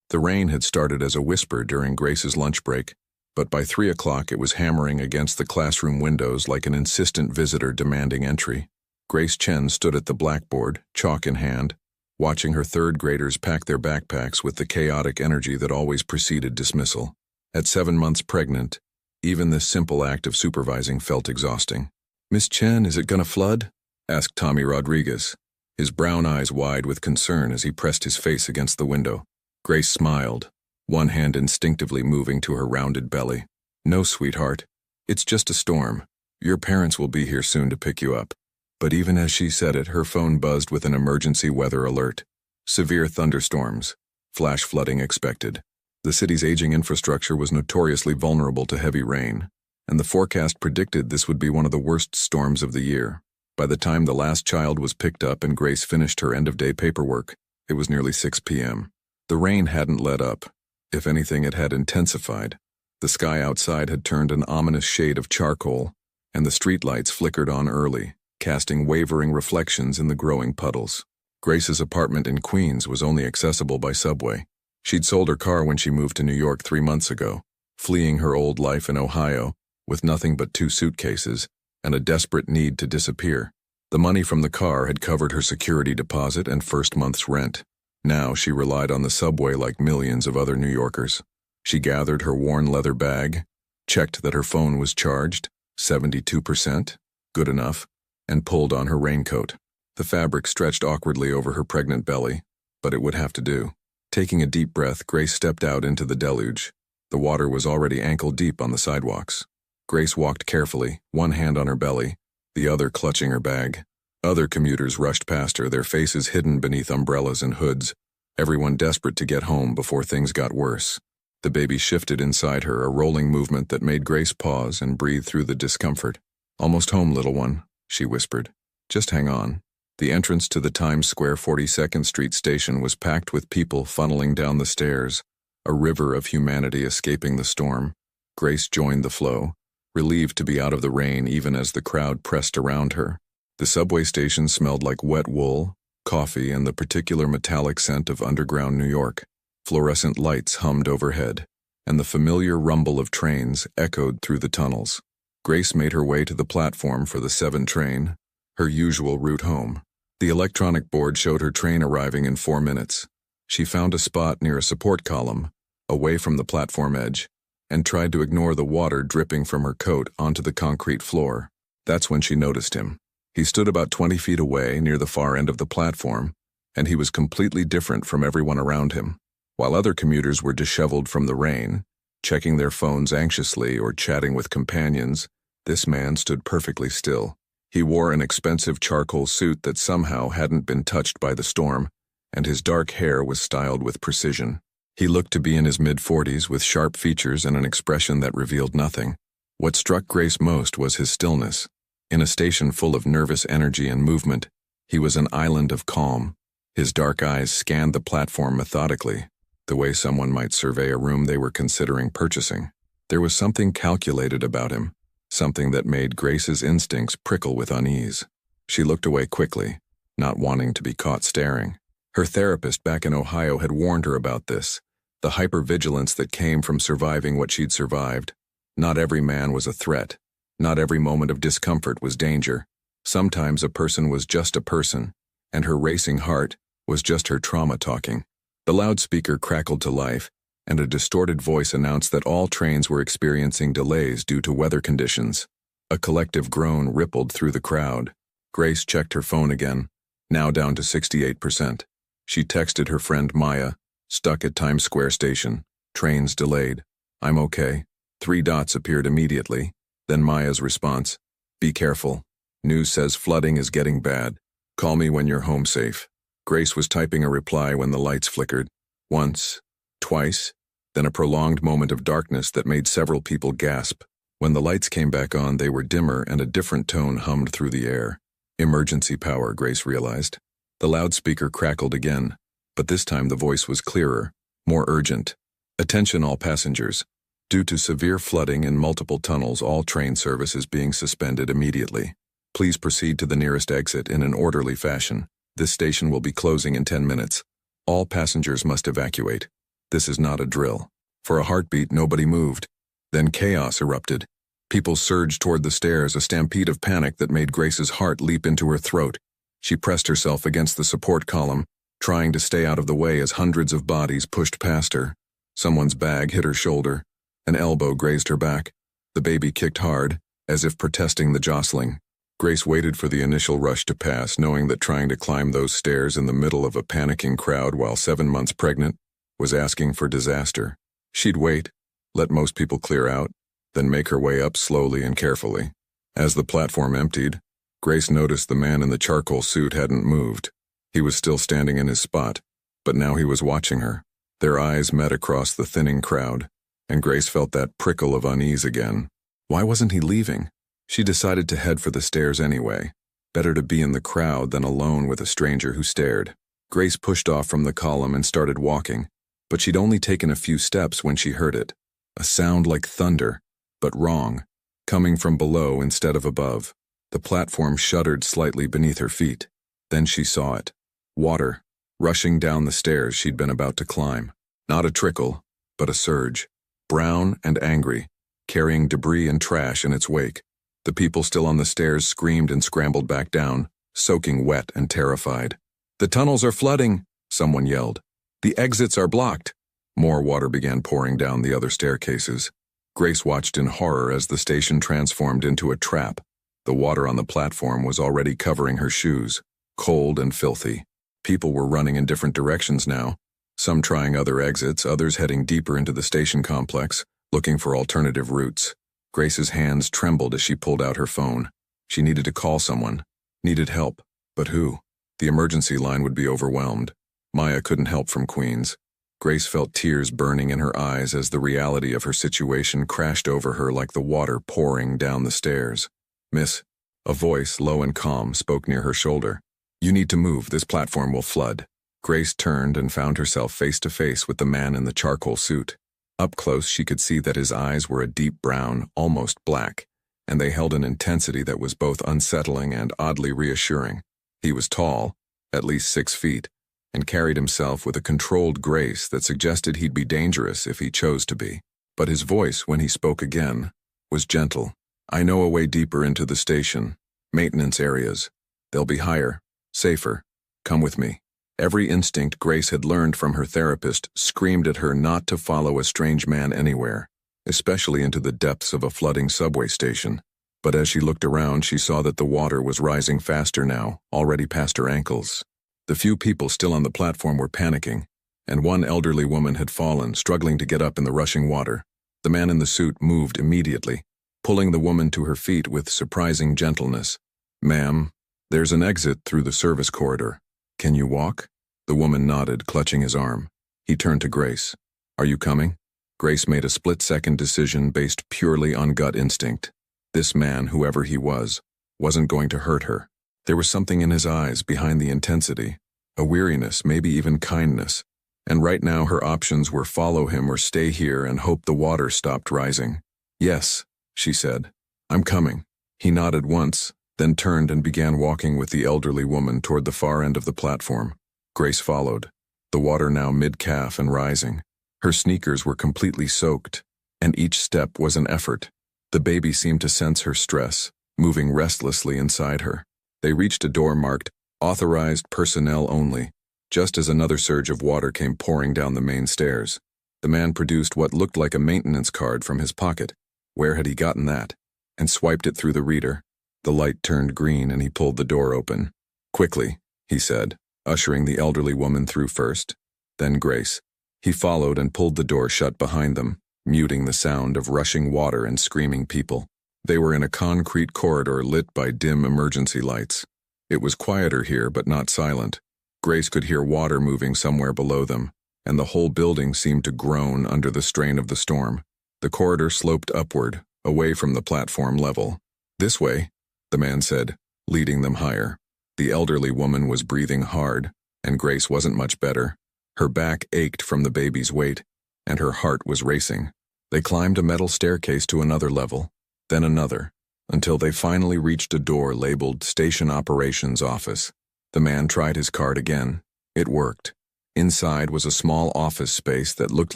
The rain had started as a whisper during Grace's lunch break, but by 3 o'clock it was hammering against the classroom windows like an insistent visitor demanding entry. Grace Chen stood at the blackboard, chalk in hand, watching her third graders pack their backpacks with the chaotic energy that always preceded dismissal. At 7 months pregnant, even this simple act of supervising felt exhausting. "Miss Chen, is it gonna flood?" asked Tommy Rodriguez, his brown eyes wide with concern as he pressed his face against the window. Grace smiled, one hand instinctively moving to her rounded belly. "No, sweetheart. It's just a storm. Your parents will be here soon to pick you up." But even as she said it, her phone buzzed with an emergency weather alert. Severe thunderstorms. Flash flooding expected. The city's aging infrastructure was notoriously vulnerable to heavy rain, and the forecast predicted this would be one of the worst storms of the year. By the time the last child was picked up and Grace finished her end-of-day paperwork, it was nearly 6 p.m. The rain hadn't let up. If anything, it had intensified. The sky outside had turned an ominous shade of charcoal, and the streetlights flickered on early, casting wavering reflections in the growing puddles. Grace's apartment in Queens was only accessible by subway. She'd sold her car when she moved to New York 3 months ago, fleeing her old life in Ohio, with nothing but 2 suitcases and a desperate need to disappear. The money from the car had covered her security deposit and first month's rent. Now she relied on the subway like millions of other New Yorkers. She gathered her worn leather bag, checked that her phone was charged, 72%, good enough, and pulled on her raincoat. The fabric stretched awkwardly over her pregnant belly, but it would have to do. Taking a deep breath, Grace stepped out into the deluge. The water was already ankle-deep on the sidewalks. Grace walked carefully, one hand on her belly, the other clutching her bag. Other commuters rushed past her, their faces hidden beneath umbrellas and hoods, everyone desperate to get home before things got worse. The baby shifted inside her, a rolling movement that made Grace pause and breathe through the discomfort. "Almost home, little one," she whispered. "Just hang on." The entrance to the Times Square 42nd Street station was packed with people funneling down the stairs, a river of humanity escaping the storm. Grace joined the flow, relieved to be out of the rain even as the crowd pressed around her. The subway station smelled like wet wool, coffee, and the particular metallic scent of underground New York. Fluorescent lights hummed overhead, and the familiar rumble of trains echoed through the tunnels. Grace made her way to the platform for the 7 train, her usual route home. The electronic board showed her train arriving in 4 minutes. She found a spot near a support column, away from the platform edge, and tried to ignore the water dripping from her coat onto the concrete floor. That's when she noticed him. He stood about 20 feet away near the far end of the platform, and he was completely different from everyone around him. While other commuters were disheveled from the rain, checking their phones anxiously or chatting with companions, this man stood perfectly still. He wore an expensive charcoal suit that somehow hadn't been touched by the storm, and his dark hair was styled with precision. He looked to be in his mid-40s with sharp features and an expression that revealed nothing. What struck Grace most was his stillness. In a station full of nervous energy and movement, he was an island of calm. His dark eyes scanned the platform methodically, the way someone might survey a room they were considering purchasing. There was something calculated about him, something that made Grace's instincts prickle with unease. She looked away quickly, not wanting to be caught staring. Her therapist back in Ohio had warned her about this, the hypervigilance that came from surviving what she'd survived. Not every man was a threat. Not every moment of discomfort was danger. Sometimes a person was just a person, and her racing heart was just her trauma talking. The loudspeaker crackled to life, and a distorted voice announced that all trains were experiencing delays due to weather conditions. A collective groan rippled through the crowd. Grace checked her phone again, now down to 68%. She texted her friend Maya, stuck at Times Square station. "Trains delayed. I'm okay." 3 dots appeared immediately. Then Maya's response, "Be careful. News says flooding is getting bad. Call me when you're home safe." Grace was typing a reply when the lights flickered. Once, twice, then a prolonged moment of darkness that made several people gasp. When the lights came back on, they were dimmer and a different tone hummed through the air. Emergency power, Grace realized. The loudspeaker crackled again, but this time the voice was clearer, more urgent. "Attention all passengers. Due to severe flooding in multiple tunnels, all train service is being suspended immediately. Please proceed to the nearest exit in an orderly fashion. This station will be closing in 10 minutes. All passengers must evacuate." This is not a drill. For a heartbeat, nobody moved. Then chaos erupted. People surged toward the stairs, a stampede of panic that made Grace's heart leap into her throat. She pressed herself against the support column, trying to stay out of the way as hundreds of bodies pushed past her. Someone's bag hit her shoulder. An elbow grazed her back. The baby kicked hard, as if protesting the jostling. Grace waited for the initial rush to pass, knowing that trying to climb those stairs in the middle of a panicking crowd while 7 months pregnant was asking for disaster. She'd wait, let most people clear out, then make her way up slowly and carefully. As the platform emptied, Grace noticed the man in the charcoal suit hadn't moved. He was still standing in his spot, but now he was watching her. Their eyes met across the thinning crowd, and Grace felt that prickle of unease again. Why wasn't he leaving? She decided to head for the stairs anyway. Better to be in the crowd than alone with a stranger who stared. Grace pushed off from the column and started walking, but she'd only taken a few steps when she heard it. A sound like thunder, but wrong, coming from below instead of above. The platform shuddered slightly beneath her feet. Then she saw it. Water, rushing down the stairs she'd been about to climb. Not a trickle, but a surge. Brown and angry, carrying debris and trash in its wake. The people still on the stairs screamed and scrambled back down, soaking wet and terrified. "The tunnels are flooding," someone yelled. "The exits are blocked." More water began pouring down the other staircases. Grace watched in horror as the station transformed into a trap. The water on the platform was already covering her shoes, cold and filthy. People were running in different directions now, some trying other exits, others heading deeper into the station complex, looking for alternative routes. Grace's hands trembled as she pulled out her phone. She needed to call someone, needed help, but who? The emergency line would be overwhelmed. Maya couldn't help from Queens. Grace felt tears burning in her eyes as the reality of her situation crashed over her like the water pouring down the stairs. "Miss," a voice, low and calm, spoke near her shoulder. "You need to move, this platform will flood." Grace turned and found herself face to face with the man in the charcoal suit. Up close, she could see that his eyes were a deep brown, almost black, and they held an intensity that was both unsettling and oddly reassuring. He was tall, at least 6 feet, and carried himself with a controlled grace that suggested he'd be dangerous if he chose to be. But his voice, when he spoke again, was gentle. "I know a way deeper into the station. Maintenance areas. They'll be higher, safer. Come with me." Every instinct Grace had learned from her therapist screamed at her not to follow a strange man anywhere, especially into the depths of a flooding subway station. But as she looked around, she saw that the water was rising faster now, already past her ankles. The few people still on the platform were panicking, and one elderly woman had fallen, struggling to get up in the rushing water. The man in the suit moved immediately, pulling the woman to her feet with surprising gentleness. "Ma'am, there's an exit through the service corridor. Can you walk?" The woman nodded, clutching his arm. He turned to Grace. "Are you coming?" Grace made a split-second decision based purely on gut instinct. This man, whoever he was, wasn't going to hurt her. There was something in his eyes behind the intensity, a weariness, maybe even kindness, and right now her options were follow him or stay here and hope the water stopped rising. "Yes," she said. "I'm coming." He nodded once, then turned and began walking with the elderly woman toward the far end of the platform. Grace followed, the water now mid-calf and rising. Her sneakers were completely soaked, and each step was an effort. The baby seemed to sense her stress, moving restlessly inside her. They reached a door marked, "Authorized personnel only," just as another surge of water came pouring down the main stairs. The man produced what looked like a maintenance card from his pocket. Where had he gotten that? And swiped it through the reader. The light turned green and he pulled the door open. "Quickly," he said, ushering the elderly woman through first, then Grace. He followed and pulled the door shut behind them, muting the sound of rushing water and screaming people. They were in a concrete corridor lit by dim emergency lights. It was quieter here, but not silent. Grace could hear water moving somewhere below them, and the whole building seemed to groan under the strain of the storm. The corridor sloped upward, away from the platform level. "This way," the man said, leading them higher. The elderly woman was breathing hard, and Grace wasn't much better. Her back ached from the baby's weight, and her heart was racing. They climbed a metal staircase to another level, then another, until they finally reached a door labeled Station Operations Office. The man tried his card again. It worked. Inside was a small office space that looked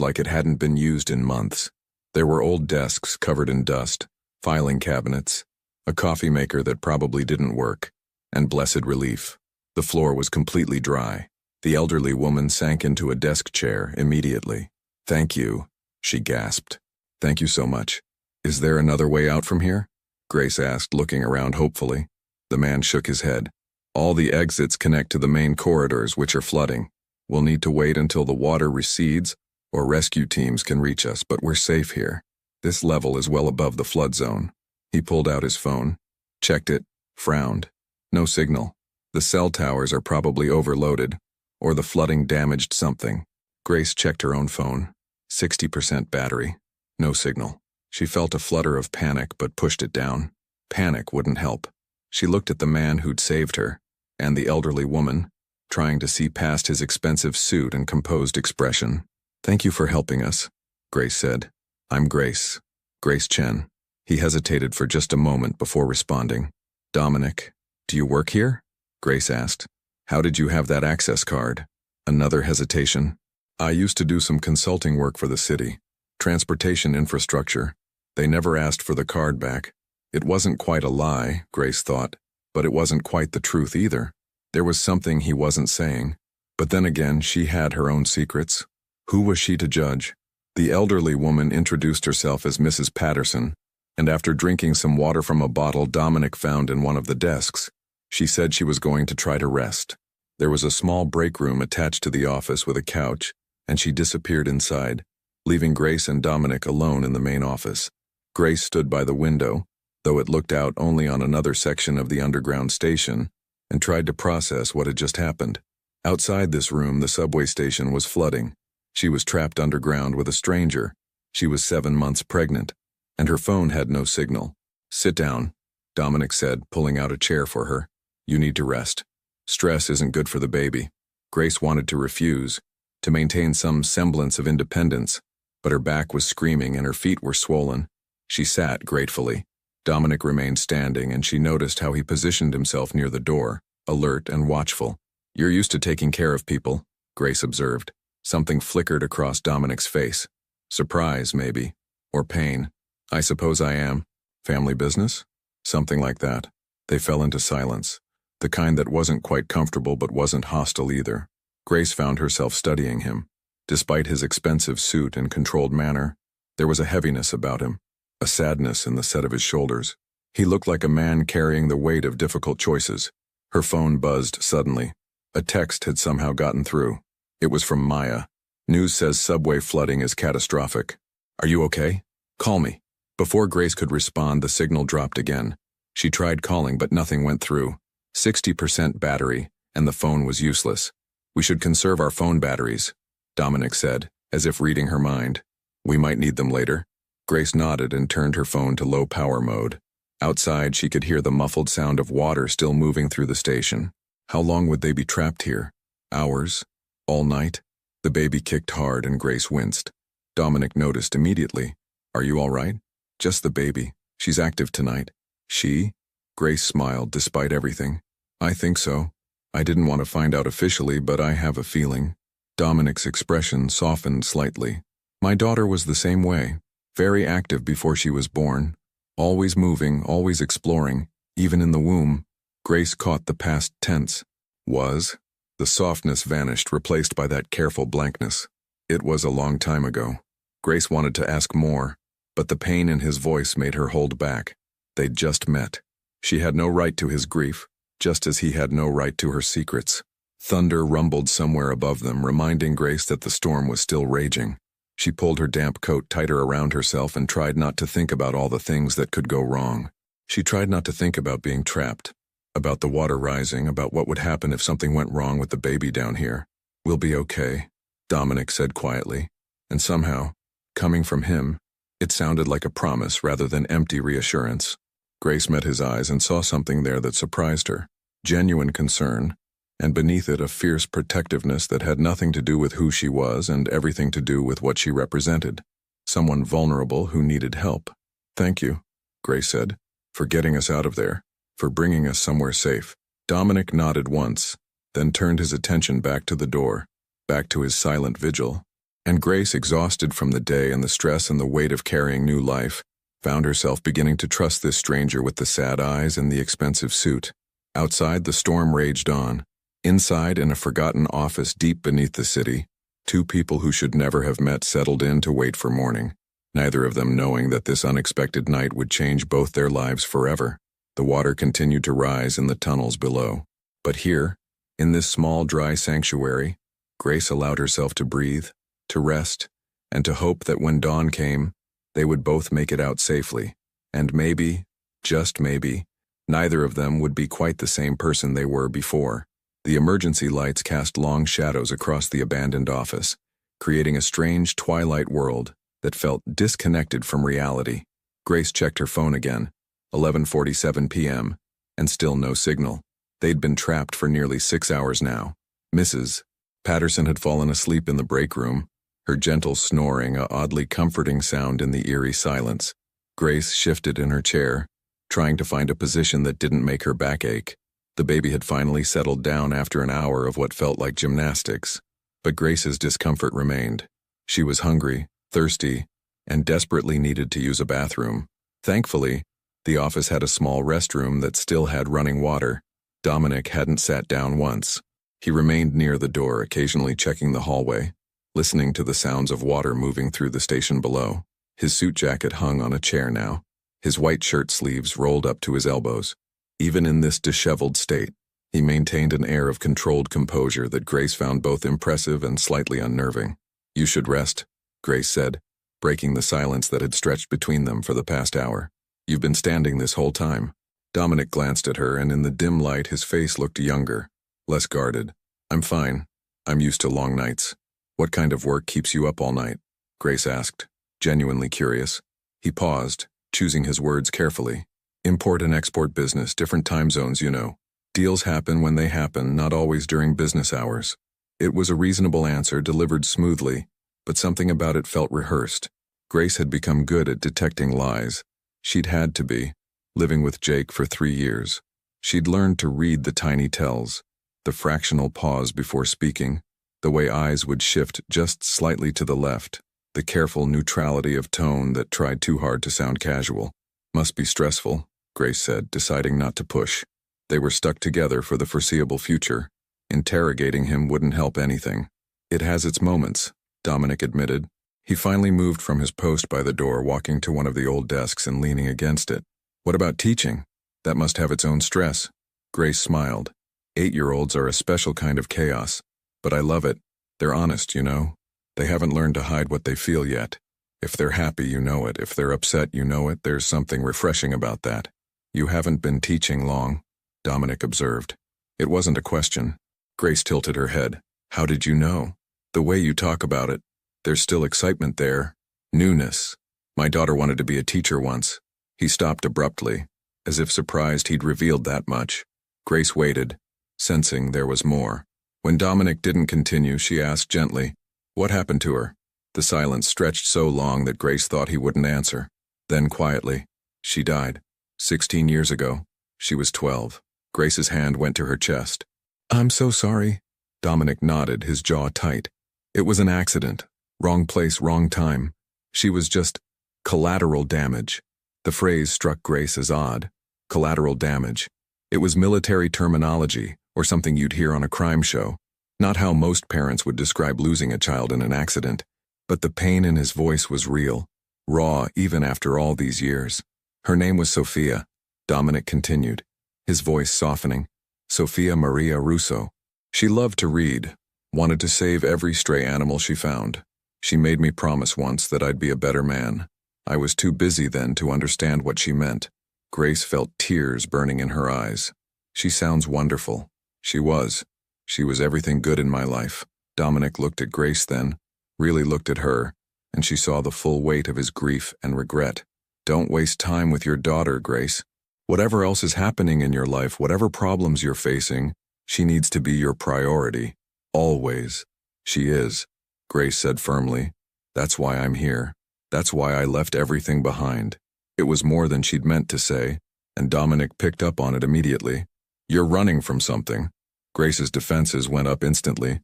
like it hadn't been used in months. There were old desks covered in dust, filing cabinets, a coffee maker that probably didn't work, and blessed relief, the floor was completely dry. The elderly woman sank into a desk chair immediately. "Thank you," she gasped. "Thank you so much. Is there another way out from here?" Grace asked, looking around hopefully. The man shook his head. "All the exits connect to the main corridors, which are flooding. We'll need to wait until the water recedes or rescue teams can reach us, but we're safe here. This level is well above the flood zone." He pulled out his phone, checked it, frowned. No signal. The cell towers are probably overloaded, or the flooding damaged something. Grace checked her own phone. 60% battery. No signal. She felt a flutter of panic but pushed it down. Panic wouldn't help. She looked at the man who'd saved her, and the elderly woman, trying to see past his expensive suit and composed expression. "Thank you for helping us," Grace said. "I'm Grace. Grace Chen." He hesitated for just a moment before responding. "Dominic, do you work here?" Grace asked. "How did you have that access card?" Another hesitation. "I used to do some consulting work for the city. Transportation infrastructure. They never asked for the card back." It wasn't quite a lie, Grace thought, but it wasn't quite the truth either. There was something he wasn't saying. But then again, she had her own secrets. Who was she to judge? The elderly woman introduced herself as Mrs. Patterson, and after drinking some water from a bottle Dominic found in one of the desks, she said she was going to try to rest. There was a small break room attached to the office with a couch, and she disappeared inside, leaving Grace and Dominic alone in the main office. Grace stood by the window, though it looked out only on another section of the underground station, and tried to process what had just happened. Outside this room, the subway station was flooding. She was trapped underground with a stranger. She was 7 months pregnant, and her phone had no signal. "Sit down," Dominic said, pulling out a chair for her. "You need to rest. Stress isn't good for the baby." Grace wanted to refuse, to maintain some semblance of independence, but her back was screaming and her feet were swollen. She sat gratefully. Dominic remained standing, and she noticed how he positioned himself near the door, alert and watchful. "You're used to taking care of people," Grace observed. Something flickered across Dominic's face. Surprise, maybe. Or pain. "I suppose I am. Family business?" Something like that. They fell into silence, the kind that wasn't quite comfortable but wasn't hostile either. Grace found herself studying him. Despite his expensive suit and controlled manner, there was a heaviness about him, a sadness in the set of his shoulders. He looked like a man carrying the weight of difficult choices. Her phone buzzed suddenly. A text had somehow gotten through. It was from Maya. "News says subway flooding is catastrophic. Are you okay? Call me." Before Grace could respond, the signal dropped again. She tried calling, but nothing went through. 60% battery, and the phone was useless. "We should conserve our phone batteries," Dominic said, as if reading her mind. "We might need them later." Grace nodded and turned her phone to low power mode. Outside, she could hear the muffled sound of water still moving through the station. How long would they be trapped here? Hours? All night? The baby kicked hard and Grace winced. Dominic noticed immediately. "Are you all right?" "Just the baby. She's active tonight." "She?" Grace smiled despite everything. "I think so. I didn't want to find out officially, but I have a feeling." Dominic's expression softened slightly. "My daughter was the same way. Very active before she was born. Always moving, always exploring, even in the womb." Grace caught the past tense. "Was?" The softness vanished, replaced by that careful blankness. It was a long time ago. Grace wanted to ask more, but the pain in his voice made her hold back. They'd just met. She had no right to his grief, just as he had no right to her secrets. Thunder rumbled somewhere above them, reminding Grace that the storm was still raging. She pulled her damp coat tighter around herself and tried not to think about all the things that could go wrong. She tried not to think about being trapped, about the water rising, about what would happen if something went wrong with the baby down here. "We'll be okay," Dominic said quietly, and somehow, coming from him, it sounded like a promise rather than empty reassurance. Grace met his eyes and saw something there that surprised her. Genuine concern, and beneath it a fierce protectiveness that had nothing to do with who she was and everything to do with what she represented. Someone vulnerable who needed help. "Thank you," Grace said, "for getting us out of there, for bringing us somewhere safe." Dominic nodded once, then turned his attention back to the door. back to his silent vigil. And Grace, exhausted from the day and the stress and the weight of carrying new life, found herself beginning to trust this stranger with the sad eyes and the expensive suit. Outside, the storm raged on. Inside, in a forgotten office deep beneath the city, two people who should never have met settled in to wait for morning, neither of them knowing that this unexpected night would change both their lives forever. The water continued to rise in the tunnels below. But here, in this small, dry sanctuary, Grace allowed herself to breathe, to rest, and to hope that when dawn came, they would both make it out safely. And maybe, just maybe, neither of them would be quite the same person they were before. The emergency lights cast long shadows across the abandoned office, creating a strange twilight world that felt disconnected from reality. Grace checked her phone again, 11:47 p.m., and still no signal. They'd been trapped for nearly 6 hours now. Mrs. Patterson had fallen asleep in the break room, her gentle snoring a oddly comforting sound in the eerie silence. Grace shifted in her chair, trying to find a position that didn't make her back ache. The baby had finally settled down after an hour of what felt like gymnastics. But Grace's discomfort remained. She was hungry, thirsty, and desperately needed to use a bathroom. Thankfully, the office had a small restroom that still had running water. Dominic hadn't sat down once. He remained near the door, occasionally checking the hallway, listening to the sounds of water moving through the station below. His suit jacket hung on a chair now, his white shirt sleeves rolled up to his elbows. Even in this disheveled state, he maintained an air of controlled composure that Grace found both impressive and slightly unnerving. "You should rest," Grace said, breaking the silence that had stretched between them for the past hour. "You've been standing this whole time." Dominic glanced at her, and in the dim light his face looked younger, less guarded. "I'm fine. I'm used to long nights." "What kind of work keeps you up all night?" Grace asked, genuinely curious. He paused, choosing his words carefully. "Import and export business, different time zones, you know. Deals happen when they happen, not always during business hours." It was a reasonable answer, delivered smoothly, but something about it felt rehearsed. Grace had become good at detecting lies. She'd had to be, living with Jake for 3 years. She'd learned to read the tiny tells, the fractional pause before speaking, the way eyes would shift just slightly to the left, the careful neutrality of tone that tried too hard to sound casual. "Must be stressful," Grace said, deciding not to push. They were stuck together for the foreseeable future. Interrogating him wouldn't help anything. "It has its moments," Dominic admitted. He finally moved from his post by the door, walking to one of the old desks and leaning against it. "What about teaching? That must have its own stress." Grace smiled. 8-year-olds are a special kind of chaos, but I love it. They're honest, you know. They haven't learned to hide what they feel yet. If they're happy, you know it. If they're upset, you know it. There's something refreshing about that." "You haven't been teaching long," Dominic observed. It wasn't a question. Grace tilted her head. "How did you know?" "The way you talk about it. There's still excitement there. Newness. My daughter wanted to be a teacher once." He stopped abruptly, as if surprised he'd revealed that much. Grace waited, sensing there was more. When Dominic didn't continue, she asked gently, "What happened to her?" The silence stretched so long that Grace thought he wouldn't answer. Then quietly, "She died. 16 years ago. She was 12. Grace's hand went to her chest. "I'm so sorry." Dominic nodded, his jaw tight. "It was an accident. Wrong place, wrong time. She was just collateral damage." The phrase struck Grace as odd. Collateral damage. It was military terminology, or something you'd hear on a crime show. Not how most parents would describe losing a child in an accident. But the pain in his voice was real, raw even after all these years. "Her name was Sophia," Dominic continued, his voice softening. "Sophia Maria Russo. She loved to read, wanted to save every stray animal she found. She made me promise once that I'd be a better man. I was too busy then to understand what she meant." Grace felt tears burning in her eyes. "She sounds wonderful." She was. She was everything good in my life. Dominic looked at Grace then, really looked at her, and she saw the full weight of his grief and regret. "Don't waste time with your daughter, Grace. Whatever else is happening in your life, whatever problems you're facing, she needs to be your priority. Always." "She is," Grace said firmly. "That's why I'm here. That's why I left everything behind." It was more than she'd meant to say, and Dominic picked up on it immediately. "You're running from something." Grace's defenses went up instantly.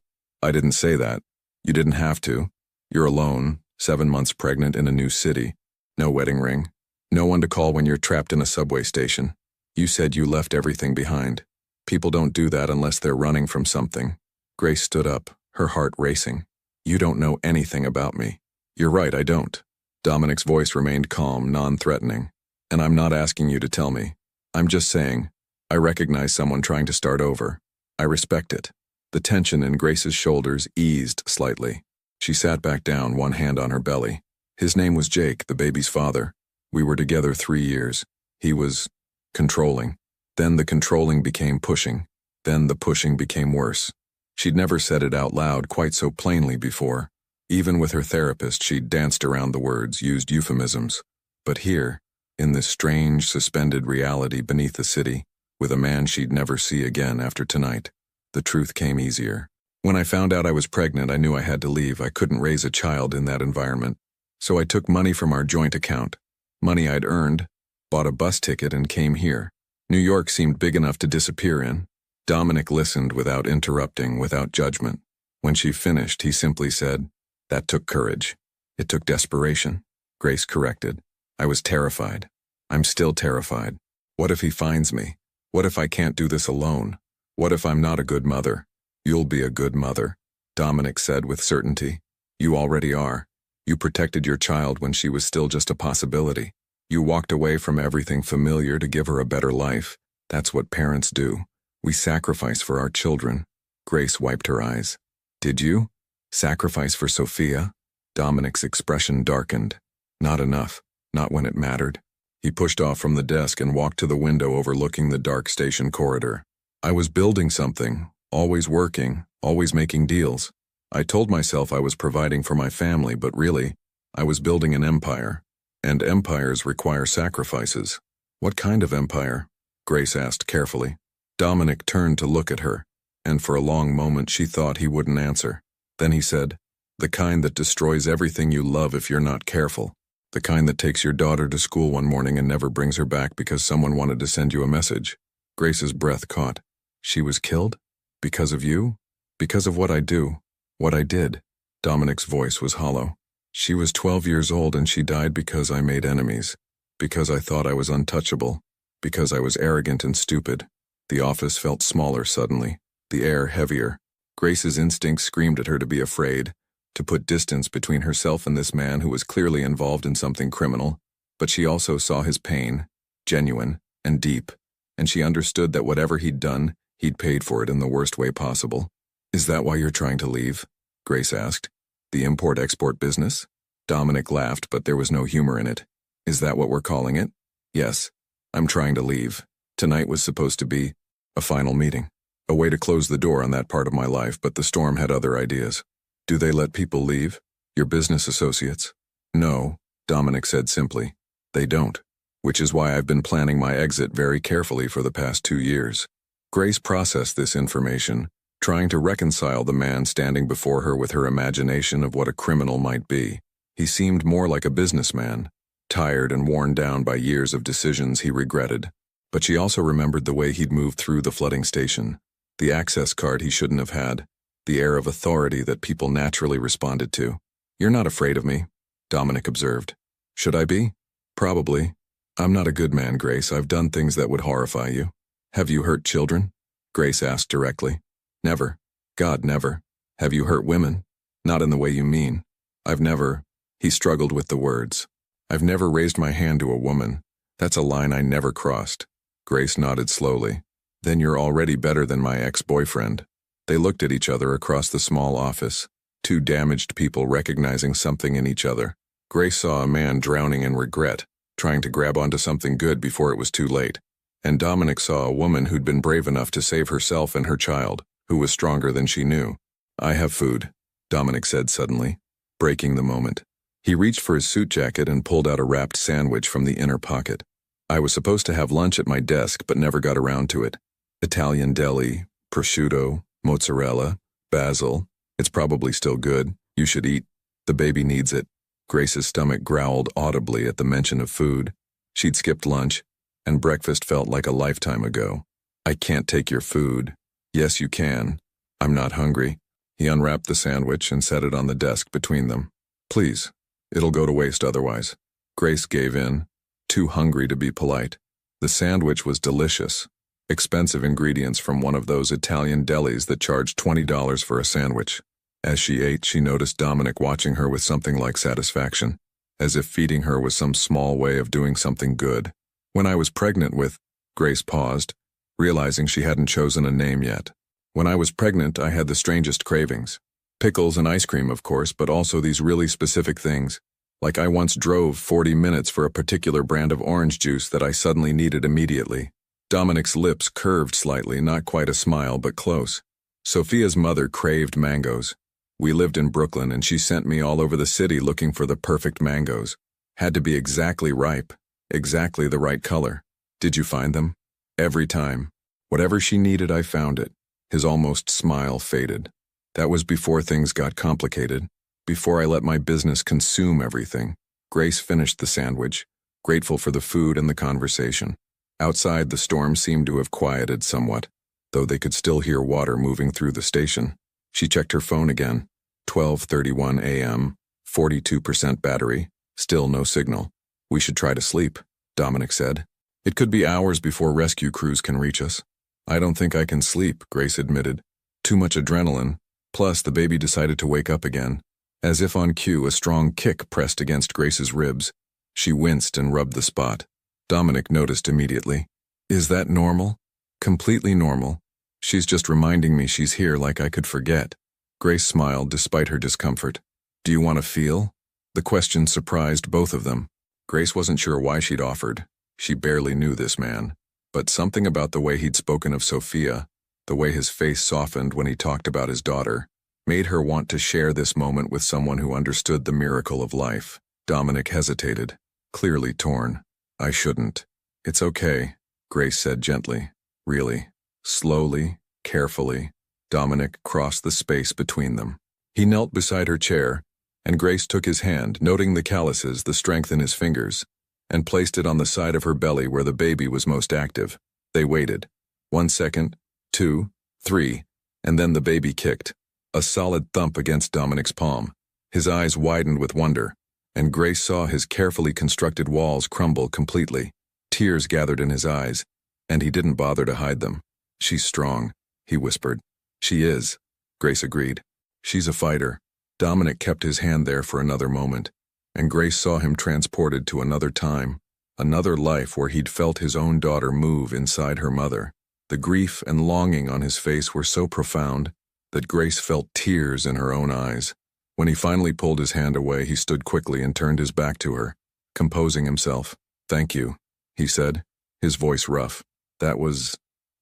I didn't say that. You didn't have to. You're alone, 7 months pregnant in a new city. No wedding ring. No one to call when you're trapped in a subway station. You said you left everything behind. People don't do that unless they're running from something. Grace stood up, her heart racing. You don't know anything about me. You're right, I don't. Dominic's voice remained calm, non-threatening. And I'm not asking you to tell me. I'm just saying, I recognize someone trying to start over. I respect it. The tension in Grace's shoulders eased slightly. She sat back down, one hand on her belly. His name was Jake, the baby's father. We were together 3 years. He was controlling. Then the controlling became pushing. Then the pushing became worse. She'd never said it out loud quite so plainly before. Even with her therapist, she'd danced around the words, used euphemisms. But here, in this strange, suspended reality beneath the city, with a man she'd never see again after tonight, the truth came easier. When I found out I was pregnant, I knew I had to leave. I couldn't raise a child in that environment. So I took money from our joint account, money I'd earned, bought a bus ticket and came here. New York seemed big enough to disappear in. Dominic listened without interrupting, without judgment. When she finished, he simply said, "That took courage. It took desperation." Grace corrected. "I was terrified. I'm still terrified. What if he finds me? What if I can't do this alone? What if I'm not a good mother?" "You'll be a good mother," Dominic said with certainty. "You already are. You protected your child when she was still just a possibility. You walked away from everything familiar to give her a better life. That's what parents do. We sacrifice for our children." Grace wiped her eyes. "Did you? Sacrifice for Sophia?" Dominic's expression darkened. "Not enough. Not when it mattered." He pushed off from the desk and walked to the window overlooking the dark station corridor. "I was building something, always working, always making deals. I told myself I was providing for my family, but really, I was building an empire. And empires require sacrifices." "What kind of empire?" Grace asked carefully. Dominic turned to look at her, and for a long moment she thought he wouldn't answer. Then he said, "The kind that destroys everything you love if you're not careful. The kind that takes your daughter to school one morning and never brings her back because someone wanted to send you a message." Grace's breath caught. "She was killed? Because of you? Because of what I do? What I did?" Dominic's voice was hollow. "She was 12 years old and she died because I made enemies. Because I thought I was untouchable. Because I was arrogant and stupid." The office felt smaller suddenly, the air heavier. Grace's instincts screamed at her to be afraid, to put distance between herself and this man who was clearly involved in something criminal. But she also saw his pain, genuine and deep, and she understood that whatever he'd done, he'd paid for it in the worst way possible. "Is that why you're trying to leave?" Grace asked. "The import-export business?" Dominic laughed, but there was no humor in it. "Is that what we're calling it?" "Yes. I'm trying to leave. Tonight was supposed to be a final meeting. A way to close the door on that part of my life, but the storm had other ideas." "Do they let people leave? Your business associates?" "No," Dominic said simply. "They don't. Which is why I've been planning my exit very carefully for the past 2 years." Grace processed this information, trying to reconcile the man standing before her with her imagination of what a criminal might be. He seemed more like a businessman, tired and worn down by years of decisions he regretted. But she also remembered the way he'd moved through the flooding station, the access card he shouldn't have had, the air of authority that people naturally responded to. "You're not afraid of me," Dominic observed. "Should I be?" "Probably. I'm not a good man, Grace. I've done things that would horrify you." "Have you hurt children?" Grace asked directly. "Never. God, never." "Have you hurt women?" "Not in the way you mean." "I've never—" He struggled with the words. "I've never raised my hand to a woman. That's a line I never crossed." Grace nodded slowly. "Then you're already better than my ex-boyfriend." They looked at each other across the small office, two damaged people recognizing something in each other. Grace saw a man drowning in regret, trying to grab onto something good before it was too late. And Dominic saw a woman who'd been brave enough to save herself and her child, who was stronger than she knew. "I have food," Dominic said suddenly, breaking the moment. He reached for his suit jacket and pulled out a wrapped sandwich from the inner pocket. "I was supposed to have lunch at my desk but never got around to it. Italian deli, prosciutto, mozzarella, basil. It's probably still good. You should eat. The baby needs it." Grace's stomach growled audibly at the mention of food. She'd skipped lunch, and breakfast felt like a lifetime ago. "I can't take your food." "Yes, you can. I'm not hungry." He unwrapped the sandwich and set it on the desk between them. Please, it'll go to waste otherwise. Grace gave in, too hungry to be polite. The sandwich was delicious. Expensive ingredients from one of those Italian delis that charge $20 for a sandwich. As she ate, she noticed Dominic watching her with something like satisfaction, as if feeding her was some small way of doing something good. When I was pregnant with, Grace paused, realizing she hadn't chosen a name yet. When I was pregnant, I had the strangest cravings. Pickles and ice cream, of course, but also these really specific things. Like I once drove 40 minutes for a particular brand of orange juice that I suddenly needed immediately. Dominic's lips curved slightly, not quite a smile, but close. Sophia's mother craved mangoes. We lived in Brooklyn, and she sent me all over the city looking for the perfect mangoes. Had to be exactly ripe, exactly the right color. Did you find them? Every time. Whatever she needed, I found it. His almost smile faded. That was before things got complicated, before I let my business consume everything. Grace finished the sandwich, grateful for the food and the conversation. Outside, the storm seemed to have quieted somewhat, though they could still hear water moving through the station. She checked her phone again. 12:31 a.m., 42% battery, still no signal. We should try to sleep, Dominic said. It could be hours before rescue crews can reach us. I don't think I can sleep, Grace admitted. Too much adrenaline, plus the baby decided to wake up again. As if on cue, a strong kick pressed against Grace's ribs. She winced and rubbed the spot. Dominic noticed immediately. Is that normal? Completely normal. She's just reminding me she's here like I could forget. Grace smiled despite her discomfort. Do you want to feel? The question surprised both of them. Grace wasn't sure why she'd offered. She barely knew this man. But something about the way he'd spoken of Sophia, the way his face softened when he talked about his daughter, made her want to share this moment with someone who understood the miracle of life. Dominic hesitated, clearly torn. I shouldn't. It's okay, Grace said gently. Really. Slowly, carefully, Dominic crossed the space between them. He knelt beside her chair, and Grace took his hand, noting the calluses, the strength in his fingers, and placed it on the side of her belly where the baby was most active. They waited. 1 second, 2, 3, and then the baby kicked. A solid thump against Dominic's palm. His eyes widened with wonder, and Grace saw his carefully constructed walls crumble completely. Tears gathered in his eyes, and he didn't bother to hide them. She's strong, he whispered. She is, Grace agreed. She's a fighter. Dominic kept his hand there for another moment, and Grace saw him transported to another time, another life where he'd felt his own daughter move inside her mother. The grief and longing on his face were so profound that Grace felt tears in her own eyes. When he finally pulled his hand away, he stood quickly and turned his back to her, composing himself. Thank you, he said, his voice rough.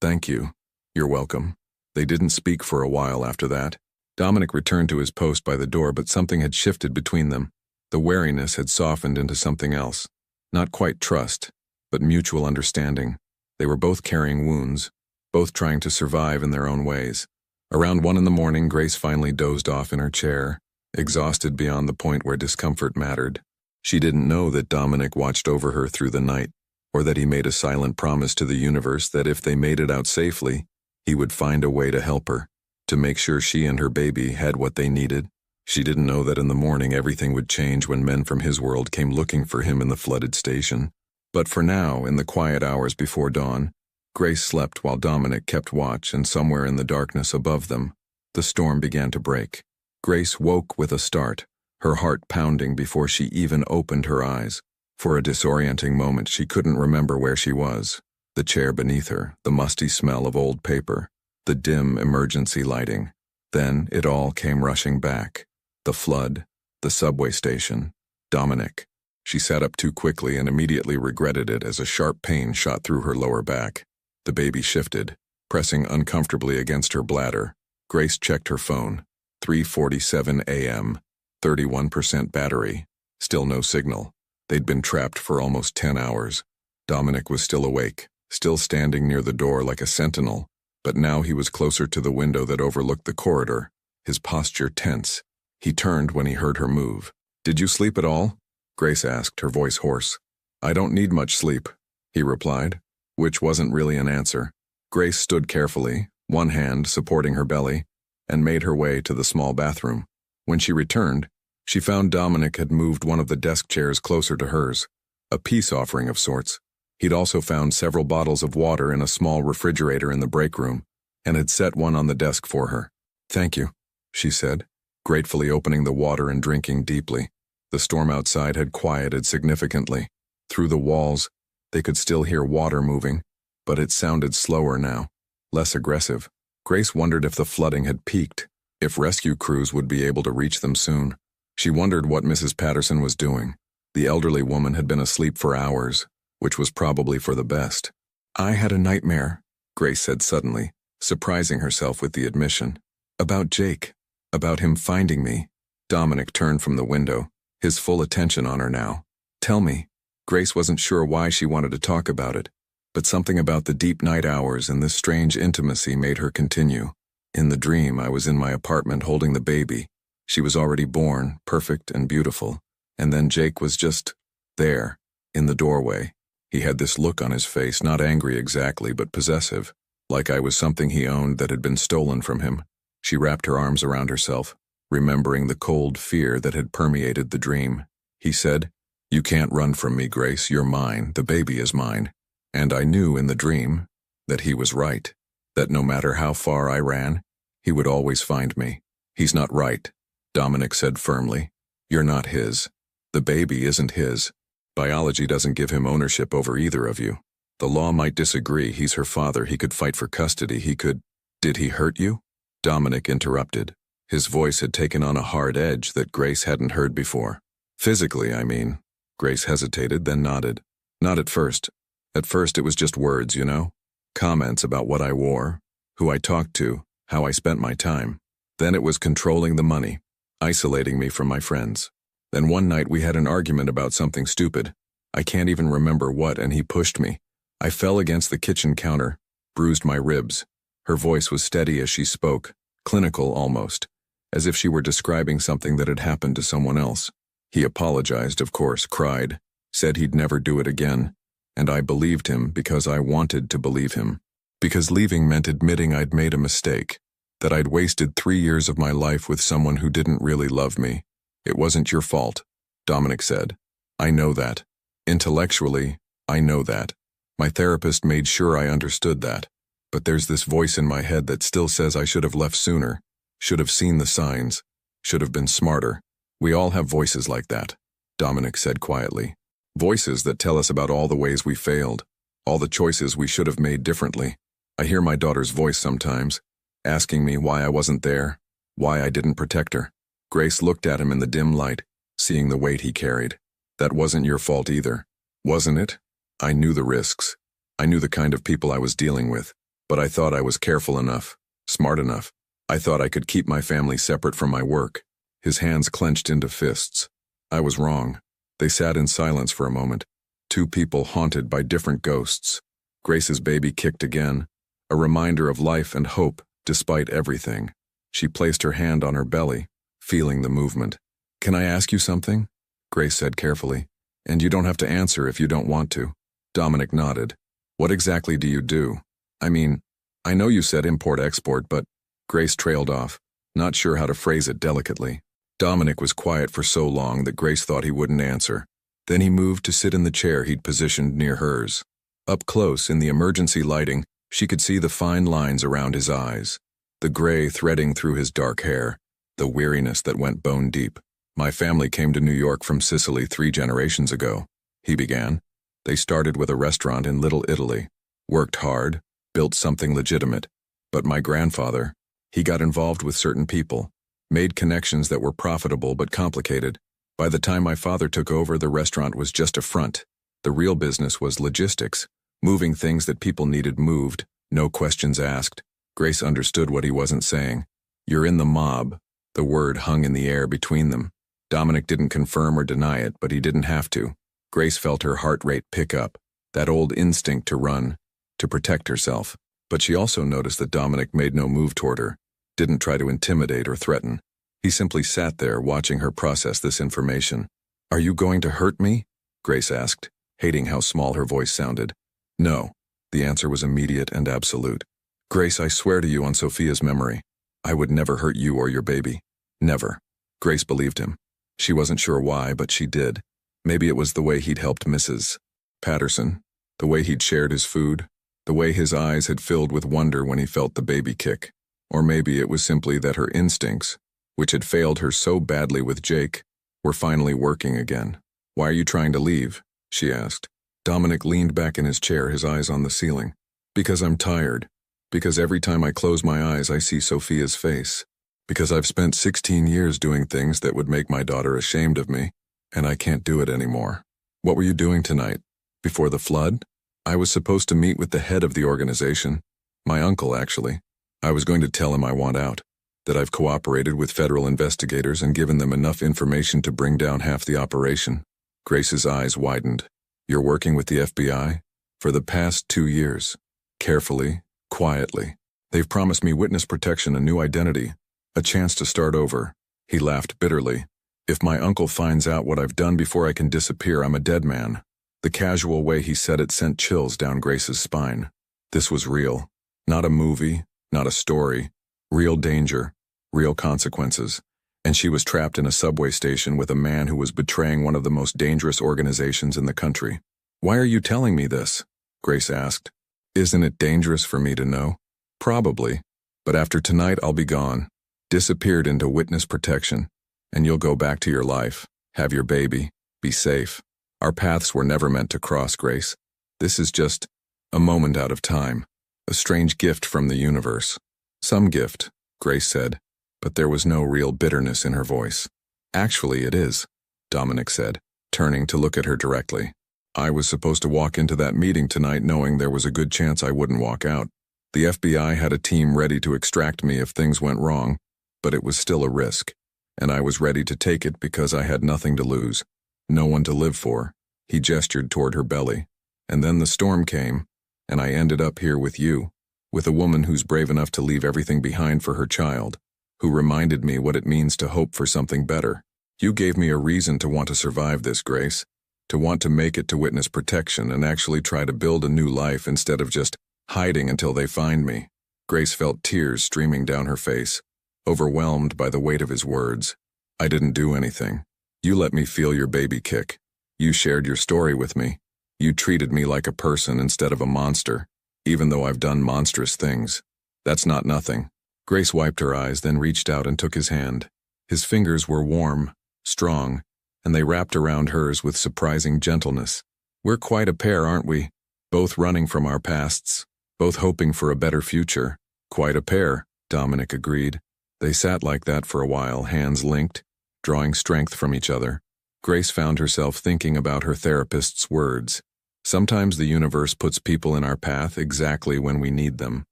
Thank you. You're welcome. They didn't speak for a while after that. Dominic returned to his post by the door, but something had shifted between them. The wariness had softened into something else. Not quite trust, but mutual understanding. They were both carrying wounds, both trying to survive in their own ways. Around 1 a.m, Grace finally dozed off in her chair, exhausted beyond the point where discomfort mattered. She didn't know that Dominic watched over her through the night, or that he made a silent promise to the universe that if they made it out safely, he would find a way to help her, to make sure she and her baby had what they needed. She didn't know that in the morning everything would change when men from his world came looking for him in the flooded station. But for now, in the quiet hours before dawn, Grace slept while Dominic kept watch, and somewhere in the darkness above them, the storm began to break. Grace woke with a start, her heart pounding before she even opened her eyes. For a disorienting moment, she couldn't remember where she was. The chair beneath her, the musty smell of old paper, the dim emergency lighting. Then it all came rushing back. The flood, the subway station, Dominic. She sat up too quickly and immediately regretted it as a sharp pain shot through her lower back. The baby shifted, pressing uncomfortably against her bladder. Grace checked her phone. 3:47 a.m., 31% battery. Still no signal. They'd been trapped for almost 10 hours. Dominic was still awake, still standing near the door like a sentinel, but now he was closer to the window that overlooked the corridor, his posture tense. He turned when he heard her move. Did you sleep at all? Grace asked, her voice hoarse. I don't need much sleep, he replied, which wasn't really an answer. Grace stood carefully, one hand supporting her belly. and made her way to the small bathroom. When she returned, she found Dominic had moved one of the desk chairs closer to hers, a peace offering of sorts. He'd also found several bottles of water in a small refrigerator in the break room, and had set one on the desk for her. "Thank you," she said, gratefully opening the water and drinking deeply. The storm outside had quieted significantly. Through the walls, they could still hear water moving, but it sounded slower now, less aggressive. Grace wondered if the flooding had peaked, if rescue crews would be able to reach them soon. She wondered what Mrs. Patterson was doing. The elderly woman had been asleep for hours, which was probably for the best. "I had a nightmare," Grace said suddenly, surprising herself with the admission. "About Jake. About him finding me." Dominic turned from the window, his full attention on her now. "Tell me." Grace wasn't sure why she wanted to talk about it, but something about the deep night hours and this strange intimacy made her continue. "In the dream, I was in my apartment holding the baby. She was already born, perfect and beautiful. And then Jake was just there, in the doorway. He had this look on his face, not angry exactly, but possessive, like I was something he owned that had been stolen from him." She wrapped her arms around herself, remembering the cold fear that had permeated the dream. He said, "You can't run from me, Grace. You're mine. The baby is mine." And I knew in the dream that he was right, that no matter how far I ran, he would always find me. "He's not right," Dominic said firmly. "You're not his. The baby isn't his. Biology doesn't give him ownership over either of you. The law might disagree. He's her father. He could fight for custody. He could—" "Did he hurt you?" Dominic interrupted. His voice had taken on a hard edge that Grace hadn't heard before. "Physically, I mean." Grace hesitated, then nodded. "Not at first. At first it was just words, you know? Comments about what I wore, who I talked to, how I spent my time. Then it was controlling the money, isolating me from my friends. Then one night we had an argument about something stupid. I can't even remember what, and he pushed me. I fell against the kitchen counter, bruised my ribs." Her voice was steady as she spoke, clinical almost, as if she were describing something that had happened to someone else. "He apologized, of course, cried, said he'd never do it again, and I believed him because I wanted to believe him. Because leaving meant admitting I'd made a mistake, that I'd wasted 3 years of my life with someone who didn't really love me. It wasn't your fault," Dominic said. "I know that. Intellectually, I know that. My therapist made sure I understood that. But there's this voice in my head that still says I should have left sooner, should have seen the signs, should have been smarter. We all have voices like that," Dominic said quietly. "Voices that tell us about all the ways we failed, all the choices we should have made differently. I hear my daughter's voice sometimes, asking me why I wasn't there, why I didn't protect her." Grace looked at him in the dim light, seeing the weight he carried. "That wasn't your fault either, wasn't it? I knew the risks. I knew the kind of people I was dealing with, but I thought I was careful enough, smart enough. I thought I could keep my family separate from my work." His hands clenched into fists. "I was wrong." They sat in silence for a moment, two people haunted by different ghosts. Grace's baby kicked again, a reminder of life and hope despite everything. She placed her hand on her belly, feeling the movement. "Can I ask you something?" Grace said carefully. "And you don't have to answer if you don't want to." Dominic nodded. "What exactly do you do? I mean, I know you said import-export, but—" Grace trailed off, not sure how to phrase it delicately. Dominic was quiet for so long that Grace thought he wouldn't answer. Then he moved to sit in the chair he'd positioned near hers. Up close, in the emergency lighting, she could see the fine lines around his eyes, the gray threading through his dark hair, the weariness that went bone deep. "My family came to New York from Sicily 3 generations ago," he began. "They started with a restaurant in Little Italy, worked hard, built something legitimate. But my grandfather, he got involved with certain people, made connections that were profitable but complicated. By the time my father took over, the restaurant was just a front. The real business was logistics, moving things that people needed moved, no questions asked." Grace understood what he wasn't saying. "You're in the mob." The word hung in the air between them. Dominic didn't confirm or deny it, but he didn't have to. Grace felt her heart rate pick up, that old instinct to run, to protect herself. But she also noticed that Dominic made no move toward her, didn't try to intimidate or threaten. He simply sat there watching her process this information. "Are you going to hurt me?" Grace asked, hating how small her voice sounded. "No." The answer was immediate and absolute. "Grace, I swear to you on Sophia's memory, I would never hurt you or your baby. Never. Grace believed him. She wasn't sure why, but she did. Maybe it was the way he'd helped Mrs. Patterson, the way he'd shared his food, the way his eyes had filled with wonder when he felt the baby kick. Or maybe it was simply that her instincts, which had failed her so badly with Jake, were finally working again. "Why are you trying to leave?" she asked. Dominic leaned back in his chair, his eyes on the ceiling. "Because I'm tired. Because every time I close my eyes I see Sophia's face. Because I've spent 16 years doing things that would make my daughter ashamed of me, and I can't do it anymore." "What were you doing tonight? Before the flood?" "I was supposed to meet with the head of the organization. My uncle, actually. I was going to tell him I want out, that I've cooperated with federal investigators and given them enough information to bring down half the operation." Grace's eyes widened. "You're working with the FBI?" "For the past 2 years. Carefully, quietly. They've promised me witness protection, a new identity, a chance to start over." He laughed bitterly. "If my uncle finds out what I've done before I can disappear, I'm a dead man." The casual way he said it sent chills down Grace's spine. This was real. Not a movie, not a story. Real danger, real consequences. And she was trapped in a subway station with a man who was betraying one of the most dangerous organizations in the country. "Why are you telling me this?" Grace asked. "Isn't it dangerous for me to know?" "Probably. But after tonight I'll be gone. Disappeared into witness protection. And you'll go back to your life, have your baby, be safe. Our paths were never meant to cross, Grace. This is just a moment out of time. A strange gift from the universe." "Some gift," Grace said, but there was no real bitterness in her voice. "Actually, it is," Dominic said, turning to look at her directly. "I was supposed to walk into that meeting tonight knowing there was a good chance I wouldn't walk out. The FBI had a team ready to extract me if things went wrong, but it was still a risk, and I was ready to take it because I had nothing to lose, no one to live for." He gestured toward her belly. "And then the storm came, and I ended up here with you, with a woman who's brave enough to leave everything behind for her child, who reminded me what it means to hope for something better. You gave me a reason to want to survive this, Grace, to want to make it to witness protection and actually try to build a new life instead of just hiding until they find me." Grace felt tears streaming down her face, overwhelmed by the weight of his words. "I didn't do anything. You let me feel your baby kick. You shared your story with me. You treated me like a person instead of a monster, even though I've done monstrous things. That's not nothing." Grace wiped her eyes, then reached out and took his hand. His fingers were warm, strong, and they wrapped around hers with surprising gentleness. "We're quite a pair, aren't we? Both running from our pasts, both hoping for a better future." "Quite a pair," Dominic agreed. They sat like that for a while, hands linked, drawing strength from each other. Grace found herself thinking about her therapist's words. Sometimes the universe puts people in our path exactly when we need them.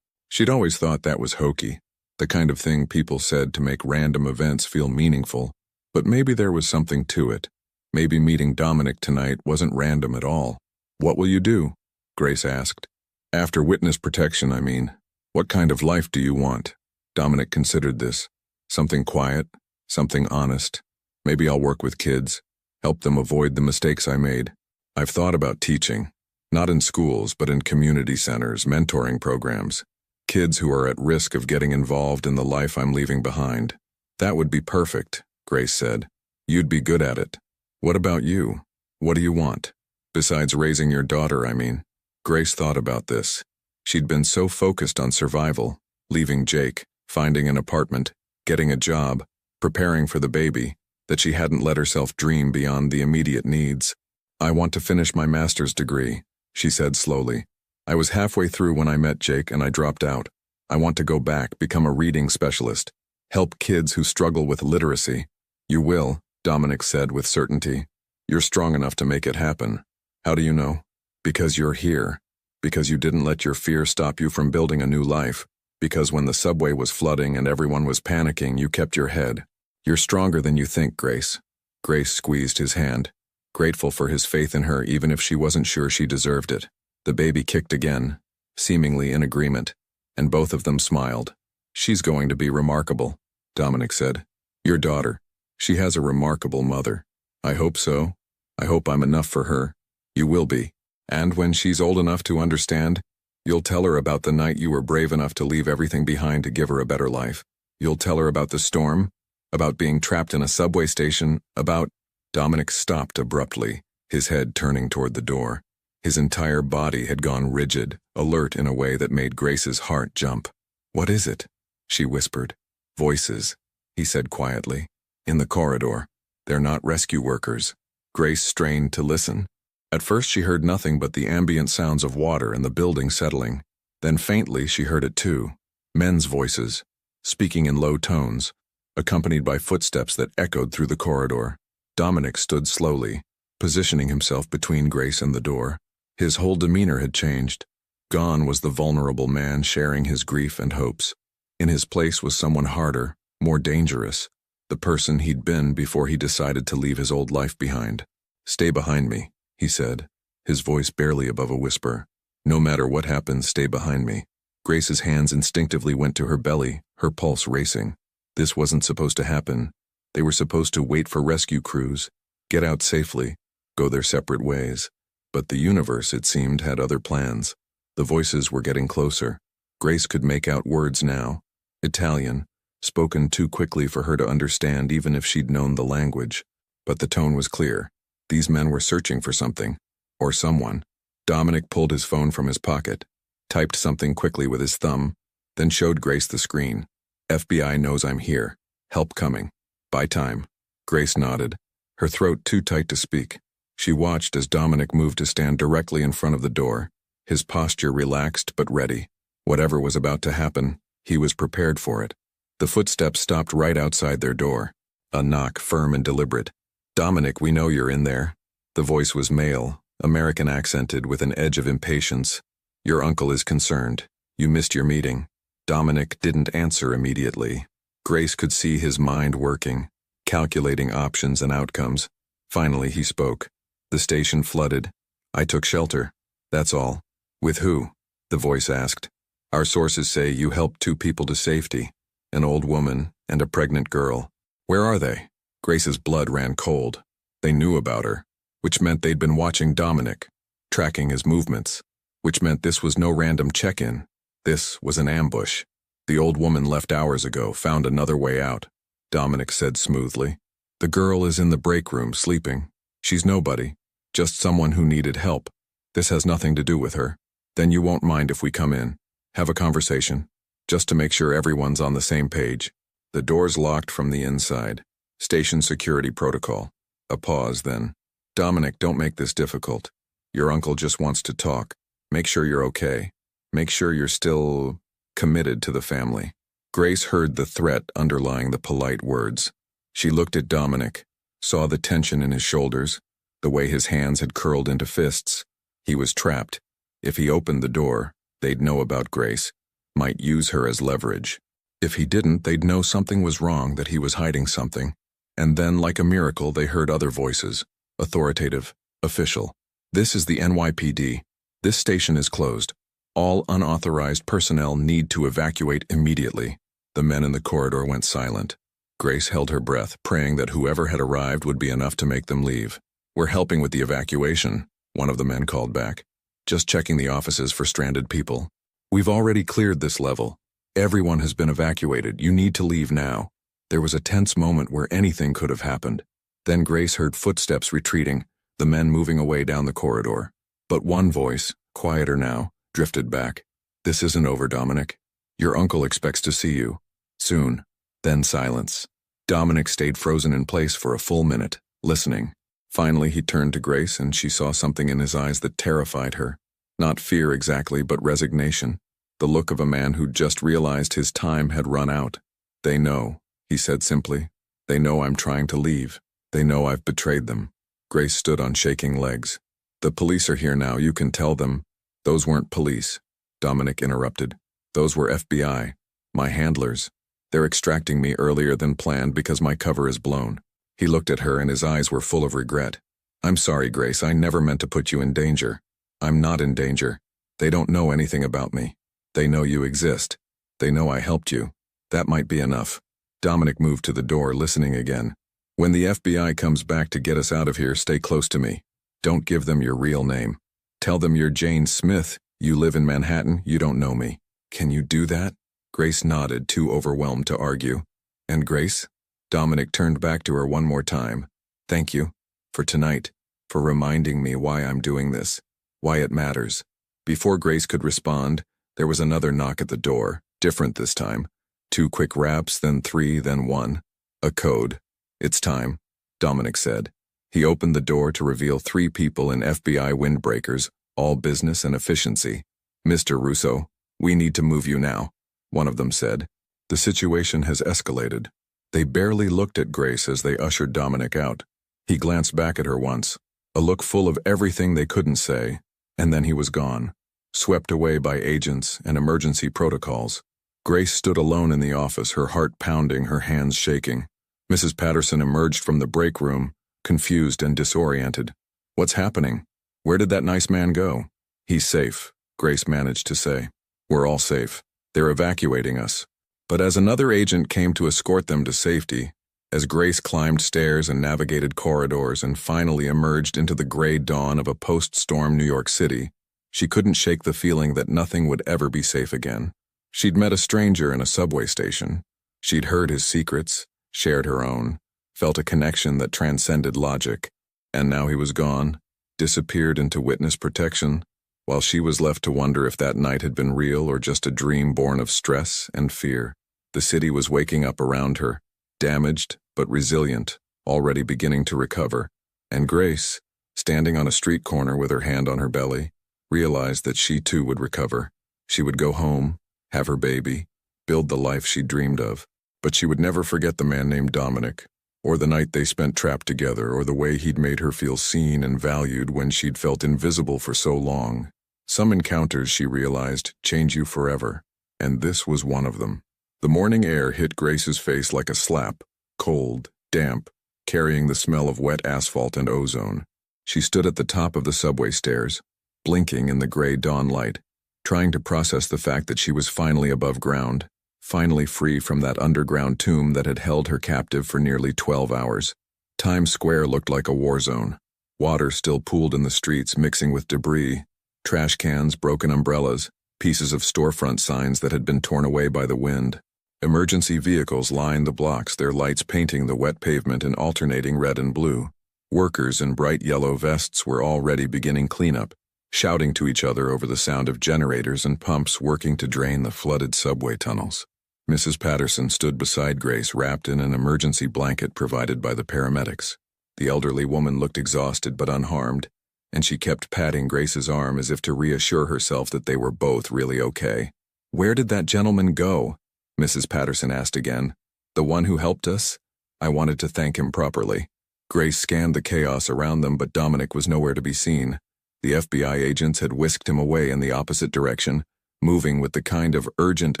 She'd always thought that was hokey, the kind of thing people said to make random events feel meaningful, but maybe there was something to it. Maybe meeting Dominic tonight wasn't random at all. "What will you do?" Grace asked. "After witness protection, I mean. What kind of life do you want?" Dominic considered this. "Something quiet, something honest. Maybe I'll work with kids, help them avoid the mistakes I made. I've thought about teaching, not in schools, but in community centers, mentoring programs. Kids who are at risk of getting involved in the life I'm leaving behind." "That would be perfect," Grace said. "You'd be good at it. What about you? What do you want? Besides raising your daughter, I mean." Grace thought about this. She'd been so focused on survival, leaving Jake, finding an apartment, getting a job, preparing for the baby, that she hadn't let herself dream beyond the immediate needs. "I want to finish my master's degree," she said slowly. "I was halfway through when I met Jake and I dropped out. I want to go back, become a reading specialist, help kids who struggle with literacy." "You will," Dominic said with certainty. "You're strong enough to make it happen." "How do you know?" "Because you're here. Because you didn't let your fear stop you from building a new life. Because when the subway was flooding and everyone was panicking, you kept your head. You're stronger than you think, Grace." Grace squeezed his hand, grateful for his faith in her even if she wasn't sure she deserved it. The baby kicked again, seemingly in agreement, and both of them smiled. "She's going to be remarkable," Dominic said. "Your daughter. She has a remarkable mother." "I hope so. I hope I'm enough for her." "You will be. And when she's old enough to understand, you'll tell her about the night you were brave enough to leave everything behind to give her a better life. You'll tell her about the storm? About being trapped in a subway station? About— Dominic stopped abruptly, his head turning toward the door. His entire body had gone rigid, alert in a way that made Grace's heart jump. "What is it?" she whispered. "Voices," he said quietly. "In the corridor. They're not rescue workers." Grace strained to listen. At first she heard nothing but the ambient sounds of water and the building settling. Then faintly she heard it too. Men's voices, speaking in low tones, accompanied by footsteps that echoed through the corridor. Dominic stood slowly, positioning himself between Grace and the door. His whole demeanor had changed. Gone was the vulnerable man sharing his grief and hopes. In his place was someone harder, more dangerous, the person he'd been before he decided to leave his old life behind. "Stay behind me," he said, his voice barely above a whisper. "No matter what happens, stay behind me." Grace's hands instinctively went to her belly, her pulse racing. This wasn't supposed to happen. They were supposed to wait for rescue crews, get out safely, go their separate ways. But the universe, it seemed, had other plans. The voices were getting closer. Grace could make out words now. Italian, spoken too quickly for her to understand even if she'd known the language. But the tone was clear. These men were searching for something. Or someone. Dominic pulled his phone from his pocket, typed something quickly with his thumb, then showed Grace the screen. "FBI knows I'm here. Help coming. Buy time." Grace nodded, her throat too tight to speak. She watched as Dominic moved to stand directly in front of the door, his posture relaxed but ready. Whatever was about to happen, he was prepared for it. The footsteps stopped right outside their door. A knock, firm and deliberate. "Dominic, we know you're in there." The voice was male, American accented with an edge of impatience. "Your uncle is concerned. You missed your meeting." Dominic didn't answer immediately. Grace could see his mind working, calculating options and outcomes. Finally he spoke. "The station flooded. I took shelter. That's all." "With who?" the voice asked. "Our sources say you helped 2 people to safety, an old woman and a pregnant girl." "Where are they?" Grace's blood ran cold. They knew about her, which meant they'd been watching Dominic, tracking his movements, which meant this was no random check-in. This was an ambush. "The old woman left hours ago, found another way out," Dominic said smoothly. "The girl is in the break room sleeping. She's nobody, just someone who needed help. This has nothing to do with her. Then you won't mind if we come in, have a conversation, just to make sure everyone's on the same page." The doors locked from the inside. Station security protocol. A pause then. "Dominic, don't make this difficult. Your uncle just wants to talk. Make sure you're okay. Make sure you're still committed to the family." Grace heard the threat underlying the polite words. She looked at Dominic, saw the tension in his shoulders, the way his hands had curled into fists. He was trapped. If he opened the door, they'd know about Grace, might use her as leverage. If he didn't, they'd know something was wrong, that he was hiding something. And then, like a miracle, they heard other voices, authoritative, official. "This is the NYPD. This station is closed. All unauthorized personnel need to evacuate immediately." The men in the corridor went silent. Grace held her breath, praying that whoever had arrived would be enough to make them leave. "We're helping with the evacuation," one of the men called back. "Just checking the offices for stranded people. We've already cleared this level. Everyone has been evacuated. You need to leave now." There was a tense moment where anything could have happened. Then Grace heard footsteps retreating, the men moving away down the corridor. But one voice, quieter now, drifted back. "This isn't over, Dominic. Your uncle expects to see you. Soon." Then silence. Dominic stayed frozen in place for a full minute, listening. Finally he turned to Grace and she saw something in his eyes that terrified her. Not fear exactly, but resignation. The look of a man who'd just realized his time had run out. "They know," he said simply. "They know I'm trying to leave. They know I've betrayed them." Grace stood on shaking legs. "The police are here now, you can tell them." "Those weren't police," Dominic interrupted. "Those were FBI. My handlers. They're extracting me earlier than planned because my cover is blown." He looked at her and his eyes were full of regret. "I'm sorry, Grace, I never meant to put you in danger. I'm not in danger. They don't know anything about me. They know you exist. They know I helped you. That might be enough." Dominic moved to the door, listening again. "When the FBI comes back to get us out of here, stay close to me. Don't give them your real name. Tell them you're Jane Smith. You live in Manhattan. You don't know me." "Can you do that?" Grace nodded, too overwhelmed to argue. And Grace? Dominic turned back to her one more time. Thank you. For tonight. For reminding me why I'm doing this. Why it matters. Before Grace could respond, there was another knock at the door, different this time. 2 quick raps, then 3, then 1. A code. It's time, Dominic said. He opened the door to reveal 3 people in FBI windbreakers, all business and efficiency. Mr. Russo, we need to move you now, one of them said. The situation has escalated. They barely looked at Grace as they ushered Dominic out. He glanced back at her once, a look full of everything they couldn't say, and then he was gone, swept away by agents and emergency protocols. Grace stood alone in the office, her heart pounding, her hands shaking. Mrs. Patterson emerged from the break room, confused and disoriented. What's happening? Where did that nice man go? He's safe, Grace managed to say. We're all safe. They're evacuating us. But as another agent came to escort them to safety, as Grace climbed stairs and navigated corridors and finally emerged into the gray dawn of a post-storm New York City, she couldn't shake the feeling that nothing would ever be safe again. She'd met a stranger in a subway station. She'd heard his secrets, shared her own, felt a connection that transcended logic. And now he was gone, disappeared into witness protection, while she was left to wonder if that night had been real or just a dream born of stress and fear. The city was waking up around her, damaged but resilient, already beginning to recover. And Grace, standing on a street corner with her hand on her belly, realized that she too would recover. She would go home, have her baby, build the life she dreamed of. But she would never forget the man named Dominic, or the night they spent trapped together, or the way he'd made her feel seen and valued when she'd felt invisible for so long. Some encounters, she realized, change you forever, and this was one of them. The morning air hit Grace's face like a slap, cold, damp, carrying the smell of wet asphalt and ozone. She stood at the top of the subway stairs, blinking in the gray dawn light, trying to process the fact that she was finally above ground, finally free from that underground tomb that had held her captive for nearly 12 hours. Times Square looked like a war zone. Water still pooled in the streets, mixing with debris, trash cans, broken umbrellas, pieces of storefront signs that had been torn away by the wind. Emergency vehicles lined the blocks, their lights painting the wet pavement in alternating red and blue. Workers in bright yellow vests were already beginning cleanup, shouting to each other over the sound of generators and pumps working to drain the flooded subway tunnels. Mrs. Patterson stood beside Grace, wrapped in an emergency blanket provided by the paramedics. The elderly woman looked exhausted but unharmed, and she kept patting Grace's arm as if to reassure herself that they were both really okay. "Where did that gentleman go?" Mrs. Patterson asked again. "The one who helped us?" I wanted to thank him properly. Grace scanned the chaos around them, but Dominic was nowhere to be seen. The FBI agents had whisked him away in the opposite direction, moving with the kind of urgent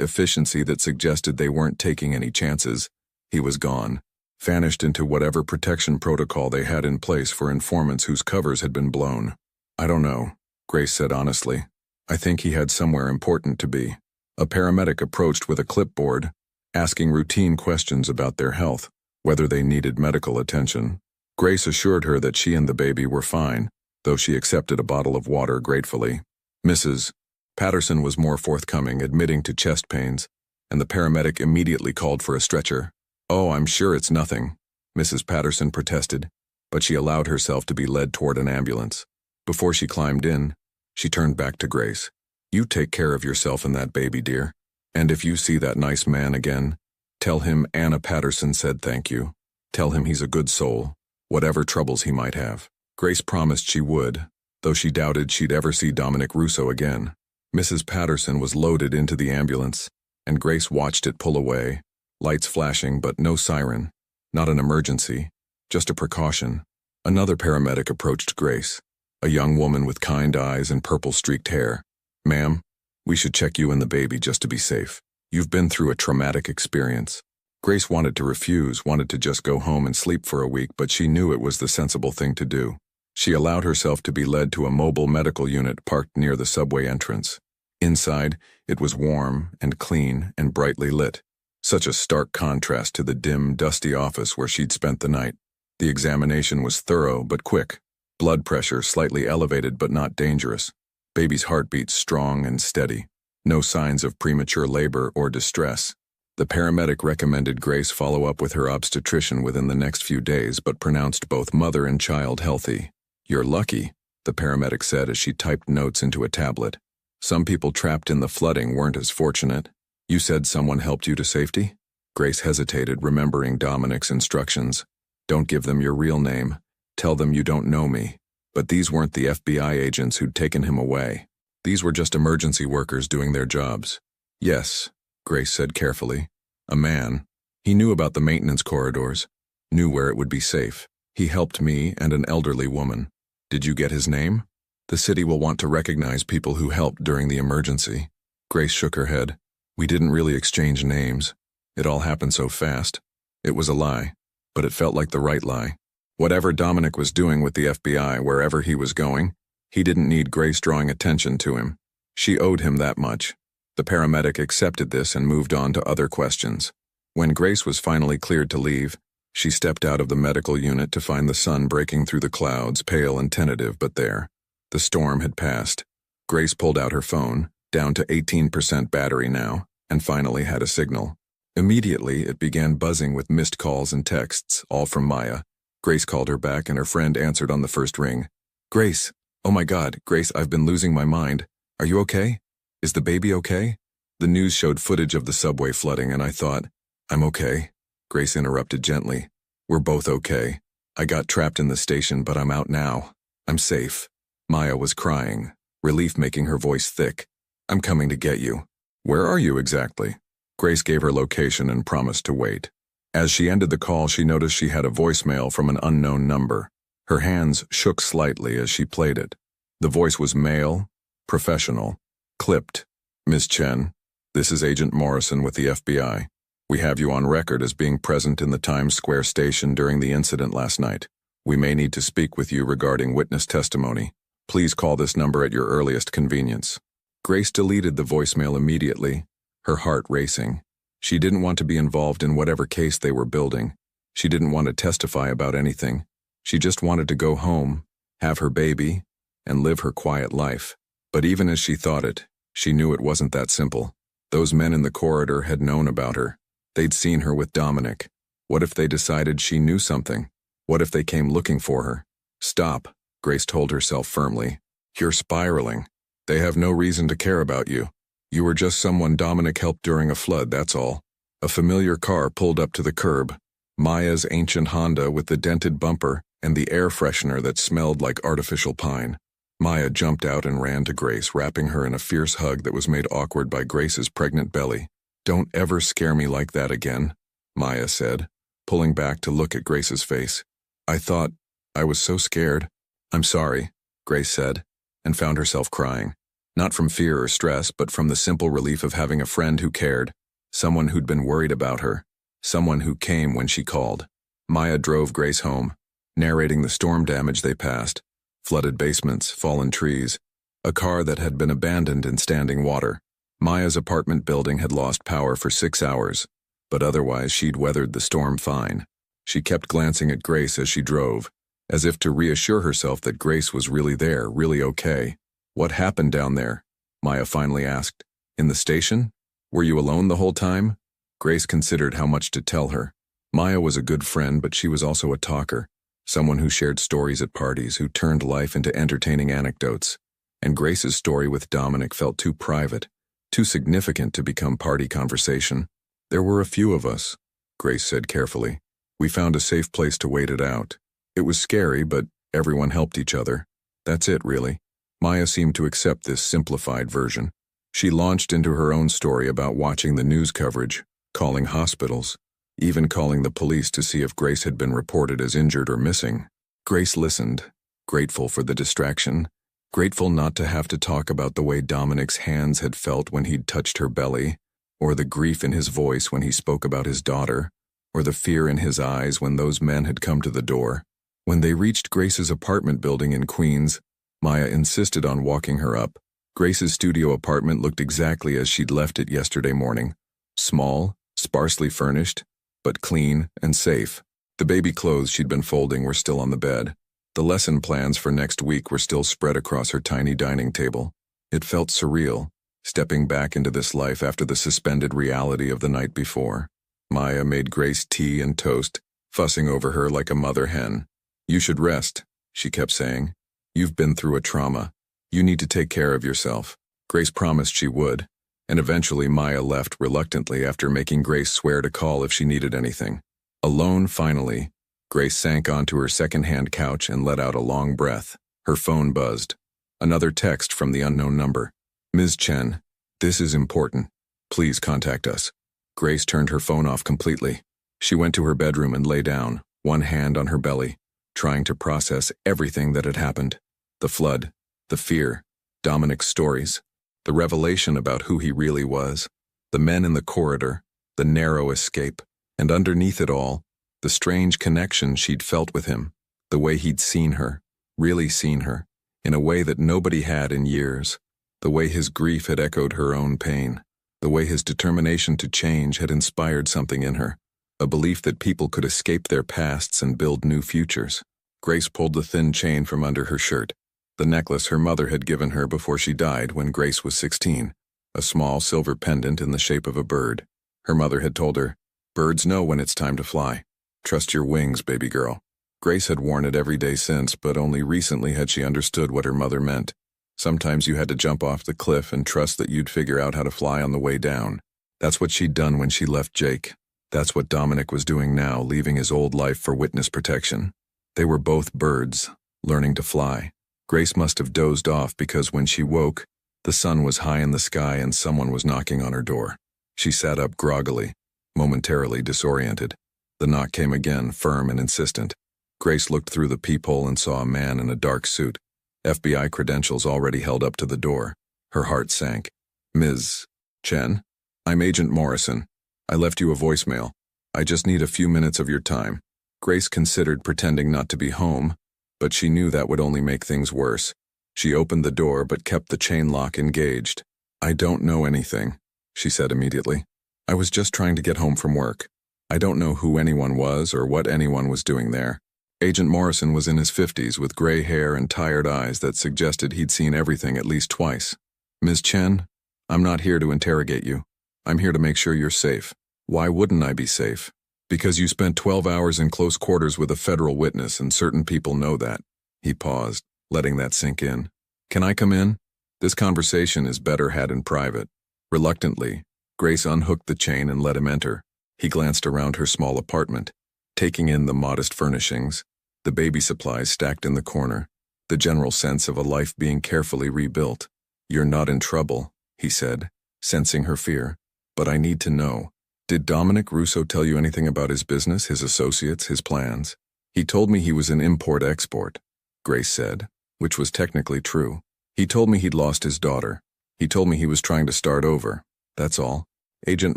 efficiency that suggested they weren't taking any chances. He was gone, vanished into whatever protection protocol they had in place for informants whose covers had been blown. "I don't know," Grace said honestly. "I think he had somewhere important to be." A paramedic approached with a clipboard, asking routine questions about their health, whether they needed medical attention. Grace assured her that she and the baby were fine, though she accepted a bottle of water gratefully. Mrs. Patterson was more forthcoming, admitting to chest pains, and the paramedic immediately called for a stretcher. "Oh, I'm sure it's nothing," Mrs. Patterson protested, but she allowed herself to be led toward an ambulance. Before she climbed in, she turned back to Grace. "You take care of yourself and that baby, dear. And if you see that nice man again, tell him Anna Patterson said thank you. Tell him he's a good soul, whatever troubles he might have." Grace promised she would, though she doubted she'd ever see Dominic Russo again. Mrs. Patterson was loaded into the ambulance, and Grace watched it pull away, lights flashing but no siren. Not an emergency, just a precaution. Another paramedic approached Grace, a young woman with kind eyes and purple-streaked hair. "Ma'am, we should check you and the baby just to be safe. You've been through a traumatic experience." Grace wanted to refuse, wanted to just go home and sleep for a week, but she knew it was the sensible thing to do. She allowed herself to be led to a mobile medical unit parked near the subway entrance. Inside, it was warm and clean and brightly lit. Such a stark contrast to the dim, dusty office where she'd spent the night. The examination was thorough but quick. Blood pressure slightly elevated but not dangerous. Baby's heartbeat strong and steady. No signs of premature labor or distress. The paramedic recommended Grace follow up with her obstetrician within the next few days but pronounced both mother and child healthy. "You're lucky," the paramedic said as she typed notes into a tablet. "Some people trapped in the flooding weren't as fortunate." "You said someone helped you to safety?" Grace hesitated, remembering Dominic's instructions. "Don't give them your real name. Tell them you don't know me." But these weren't the FBI agents who'd taken him away. These were just emergency workers doing their jobs. "Yes," Grace said carefully. "A man. He knew about the maintenance corridors, knew where it would be safe. He helped me and an elderly woman." "Did you get his name?" "The city will want to recognize people who helped during the emergency." Grace shook her head. "We didn't really exchange names. It all happened so fast." It was a lie, but it felt like the right lie. Whatever Dominic was doing with the FBI, wherever he was going, he didn't need Grace drawing attention to him. She owed him that much. The paramedic accepted this and moved on to other questions. When Grace was finally cleared to leave, she stepped out of the medical unit to find the sun breaking through the clouds, pale and tentative, but there. The storm had passed. Grace pulled out her phone, down to 18% battery now, and finally had a signal. Immediately, it began buzzing with missed calls and texts, all from Maya. Grace called her back and her friend answered on the first ring. "Grace, oh my God, Grace, I've been losing my mind. Are you okay? Is the baby okay?" The news showed footage of the subway flooding and I thought, "I'm okay." Grace interrupted gently. "We're both okay. I got trapped in the station, but I'm out now. I'm safe." Maya was crying, relief making her voice thick. "I'm coming to get you." "Where are you exactly?" Grace gave her location and promised to wait. As she ended the call, she noticed she had a voicemail from an unknown number. Her hands shook slightly as she played it. The voice was male, professional, clipped. "Ms. Chen, this is Agent Morrison with the FBI. We have you on record as being present in the Times Square station during the incident last night. We may need to speak with you regarding witness testimony. Please call this number at your earliest convenience." Grace deleted the voicemail immediately, her heart racing. She didn't want to be involved in whatever case they were building. She didn't want to testify about anything. She just wanted to go home, have her baby, and live her quiet life. But even as she thought it, she knew it wasn't that simple. Those men in the corridor had known about her. They'd seen her with Dominic. What if they decided she knew something? What if they came looking for her? "Stop," Grace told herself firmly. "You're spiraling. They have no reason to care about you. You were just someone Dominic helped during a flood, that's all." A familiar car pulled up to the curb. Maya's ancient Honda with the dented bumper and the air freshener that smelled like artificial pine. Maya jumped out and ran to Grace, wrapping her in a fierce hug that was made awkward by Grace's pregnant belly. "Don't ever scare me like that again," Maya said, pulling back to look at Grace's face. I was so scared." "I'm sorry," Grace said, and found herself crying. Not from fear or stress, but from the simple relief of having a friend who cared, someone who'd been worried about her, someone who came when she called. Maya drove Grace home, narrating the storm damage they passed, flooded basements, fallen trees, a car that had been abandoned in standing water. Maya's apartment building had lost power for 6 hours, but otherwise she'd weathered the storm fine. She kept glancing at Grace as she drove, as if to reassure herself that Grace was really there, really okay. "What happened down there?" Maya finally asked. "In the station? Were you alone the whole time?" Grace considered how much to tell her. Maya was a good friend, but she was also a talker, someone who shared stories at parties, who turned life into entertaining anecdotes. And Grace's story with Dominic felt too private, too significant to become party conversation. "There were a few of us," Grace said carefully. "We found a safe place to wait it out. It was scary, but everyone helped each other. That's it, really." Maya seemed to accept this simplified version. She launched into her own story about watching the news coverage, calling hospitals, even calling the police to see if Grace had been reported as injured or missing. Grace listened, grateful for the distraction, grateful not to have to talk about the way Dominic's hands had felt when he'd touched her belly, or the grief in his voice when he spoke about his daughter, or the fear in his eyes when those men had come to the door. When they reached Grace's apartment building in Queens, Maya insisted on walking her up. Grace's studio apartment looked exactly as she'd left it yesterday morning. Small, sparsely furnished, but clean and safe. The baby clothes she'd been folding were still on the bed. The lesson plans for next week were still spread across her tiny dining table. It felt surreal, stepping back into this life after the suspended reality of the night before. Maya made Grace tea and toast, fussing over her like a mother hen. "You should rest," she kept saying. "You've been through a trauma. You need to take care of yourself." Grace promised she would, and eventually Maya left reluctantly after making Grace swear to call if she needed anything. Alone finally, Grace sank onto her second-hand couch and let out a long breath. Her phone buzzed. Another text from the unknown number. "Ms. Chen, this is important. Please contact us." Grace turned her phone off completely. She went to her bedroom and lay down, one hand on her belly, trying to process everything that had happened. The flood, the fear, Dominic's stories, the revelation about who he really was, the men in the corridor, the narrow escape, and underneath it all, the strange connection she'd felt with him, the way he'd seen her, really seen her, in a way that nobody had in years, the way his grief had echoed her own pain, the way his determination to change had inspired something in her, a belief that people could escape their pasts and build new futures. Grace pulled the thin chain from under her shirt, the necklace her mother had given her before she died when Grace was 16, a small silver pendant in the shape of a bird. Her mother had told her, "Birds know when it's time to fly. Trust your wings, baby girl." Grace had worn it every day since, but only recently had she understood what her mother meant. Sometimes you had to jump off the cliff and trust that you'd figure out how to fly on the way down. That's what she'd done when she left Jake. That's what Dominic was doing now, leaving his old life for witness protection. They were both birds, learning to fly. Grace must have dozed off because when she woke, the sun was high in the sky and someone was knocking on her door. She sat up groggily, momentarily disoriented. The knock came again, firm and insistent. Grace looked through the peephole and saw a man in a dark suit, FBI credentials already held up to the door. Her heart sank. "Ms. Chen? I'm Agent Morrison. I left you a voicemail. I just need a few minutes of your time." Grace considered pretending not to be home, but she knew that would only make things worse. She opened the door but kept the chain lock engaged. "I don't know anything," she said immediately. "I was just trying to get home from work. I don't know who anyone was or what anyone was doing there." Agent Morrison was in his 50s with gray hair and tired eyes that suggested he'd seen everything at least twice. "Ms. Chen, I'm not here to interrogate you. I'm here to make sure you're safe." "Why wouldn't I be safe?" "Because you spent 12 hours in close quarters with a federal witness and certain people know that." He paused, letting that sink in. "Can I come in? This conversation is better had in private." Reluctantly, Grace unhooked the chain and let him enter. He glanced around her small apartment, taking in the modest furnishings, the baby supplies stacked in the corner, the general sense of a life being carefully rebuilt. "You're not in trouble," he said, sensing her fear. "But I need to know. Did Dominic Russo tell you anything about his business, his associates, his plans?" "He told me he was in import-export," Grace said, which was technically true. "He told me he'd lost his daughter. He told me he was trying to start over. That's all." Agent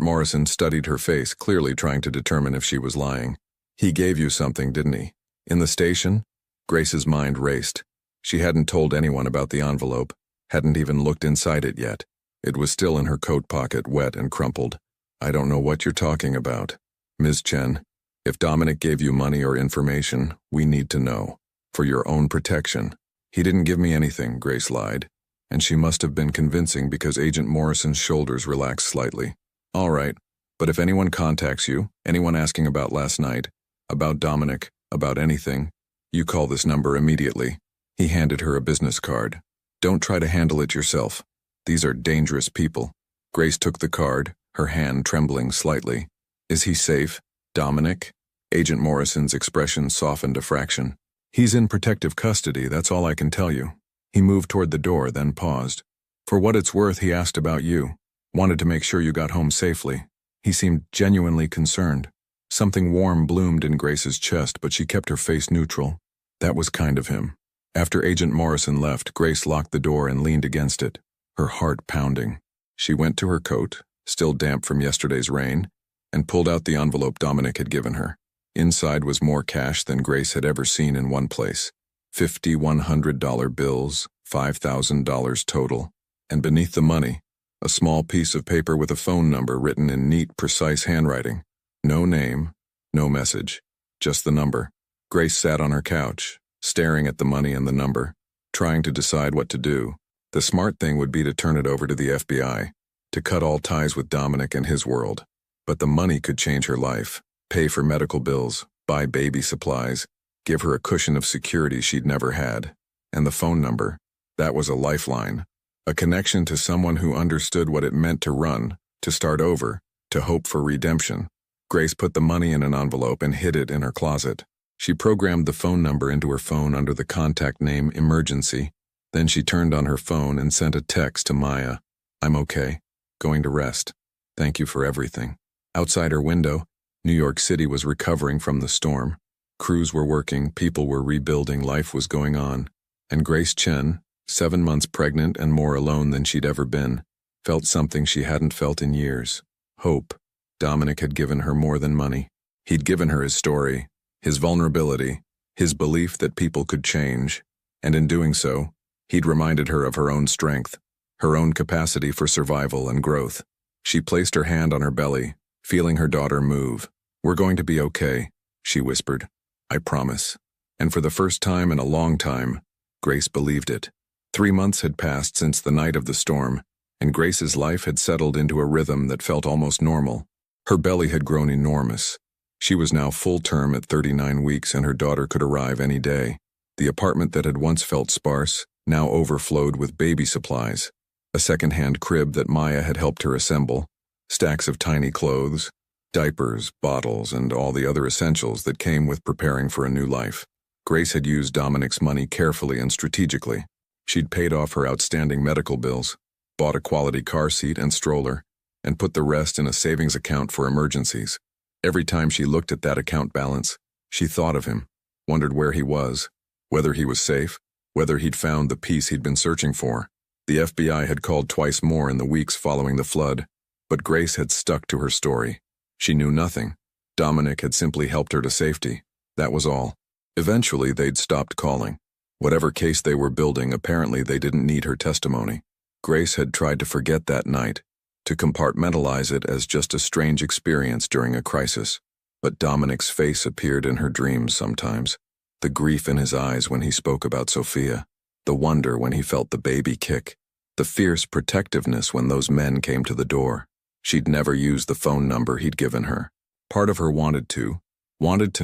Morrison studied her face, clearly trying to determine if she was lying. "He gave you something, didn't he? In the station?" Grace's mind raced. She hadn't told anyone about the envelope, hadn't even looked inside it yet. It was still in her coat pocket, wet and crumpled. "I don't know what you're talking about. Ms. Chen, if Dominic gave you money or information, we need to know. For your own protection." "He didn't give me anything," Grace lied, and she must have been convincing because Agent Morrison's shoulders relaxed slightly. "All right, but if anyone contacts you, anyone asking about last night, about Dominic, about anything, you call this number immediately." He handed her a business card. "Don't try to handle it yourself. These are dangerous people." Grace took the card, her hand trembling slightly. "Is he safe, Dominic?" Agent Morrison's expression softened a fraction. "He's in protective custody, that's all I can tell you." He moved toward the door, then paused. "For what it's worth, he asked about you. Wanted to make sure you got home safely." He seemed genuinely concerned. Something warm bloomed in Grace's chest, but she kept her face neutral. That was kind of him. After Agent Morrison left, Grace locked the door and leaned against it, her heart pounding. She went to her coat, still damp from yesterday's rain, and pulled out the envelope Dominic had given her. Inside was more cash than Grace had ever seen in one place. 50 $100 bills, $5,000 total. And beneath the money, a small piece of paper with a phone number written in neat, precise handwriting. No name, no message, just the number. Grace sat on her couch, staring at the money and the number, trying to decide what to do. The smart thing would be to turn it over to the FBI, to cut all ties with Dominic and his world. But the money could change her life, pay for medical bills, buy baby supplies, give her a cushion of security she'd never had. And the phone number, that was a lifeline. A connection to someone who understood what it meant to run, to start over, to hope for redemption. Grace put the money in an envelope and hid it in her closet. She programmed the phone number into her phone under the contact name Emergency. Then she turned on her phone and sent a text to Maya. "I'm okay. Going to rest. Thank you for everything." Outside her window, New York City was recovering from the storm. Crews were working, people were rebuilding, life was going on. And Grace Chen, 7 months pregnant and more alone than she'd ever been, felt something she hadn't felt in years. Hope. Dominic had given her more than money. He'd given her his story, his vulnerability, his belief that people could change. And in doing so, he'd reminded her of her own strength, her own capacity for survival and growth. She placed her hand on her belly, feeling her daughter move. "We're going to be okay," she whispered. "I promise." And for the first time in a long time, Grace believed it. 3 months had passed since the night of the storm, and Grace's life had settled into a rhythm that felt almost normal. Her belly had grown enormous. She was now full term at 39 weeks, and her daughter could arrive any day. The apartment that had once felt sparse now overflowed with baby supplies. A second-hand crib that Maya had helped her assemble, stacks of tiny clothes, diapers, bottles, and all the other essentials that came with preparing for a new life. Grace had used Dominic's money carefully and strategically. She'd paid off her outstanding medical bills, bought a quality car seat and stroller, and put the rest in a savings account for emergencies. Every time she looked at that account balance, she thought of him, wondered where he was, whether he was safe, whether he'd found the peace he'd been searching for. The FBI had called twice more in the weeks following the flood, but Grace had stuck to her story. She knew nothing. Dominic had simply helped her to safety. That was all. Eventually, they'd stopped calling. Whatever case they were building, apparently they didn't need her testimony. Grace had tried to forget that night, to compartmentalize it as just a strange experience during a crisis. But Dominic's face appeared in her dreams sometimes. The grief in his eyes when he spoke about Sophia. The wonder when he felt the baby kick. The fierce protectiveness when those men came to the door. She'd never used the phone number he'd given her. Part of her wanted to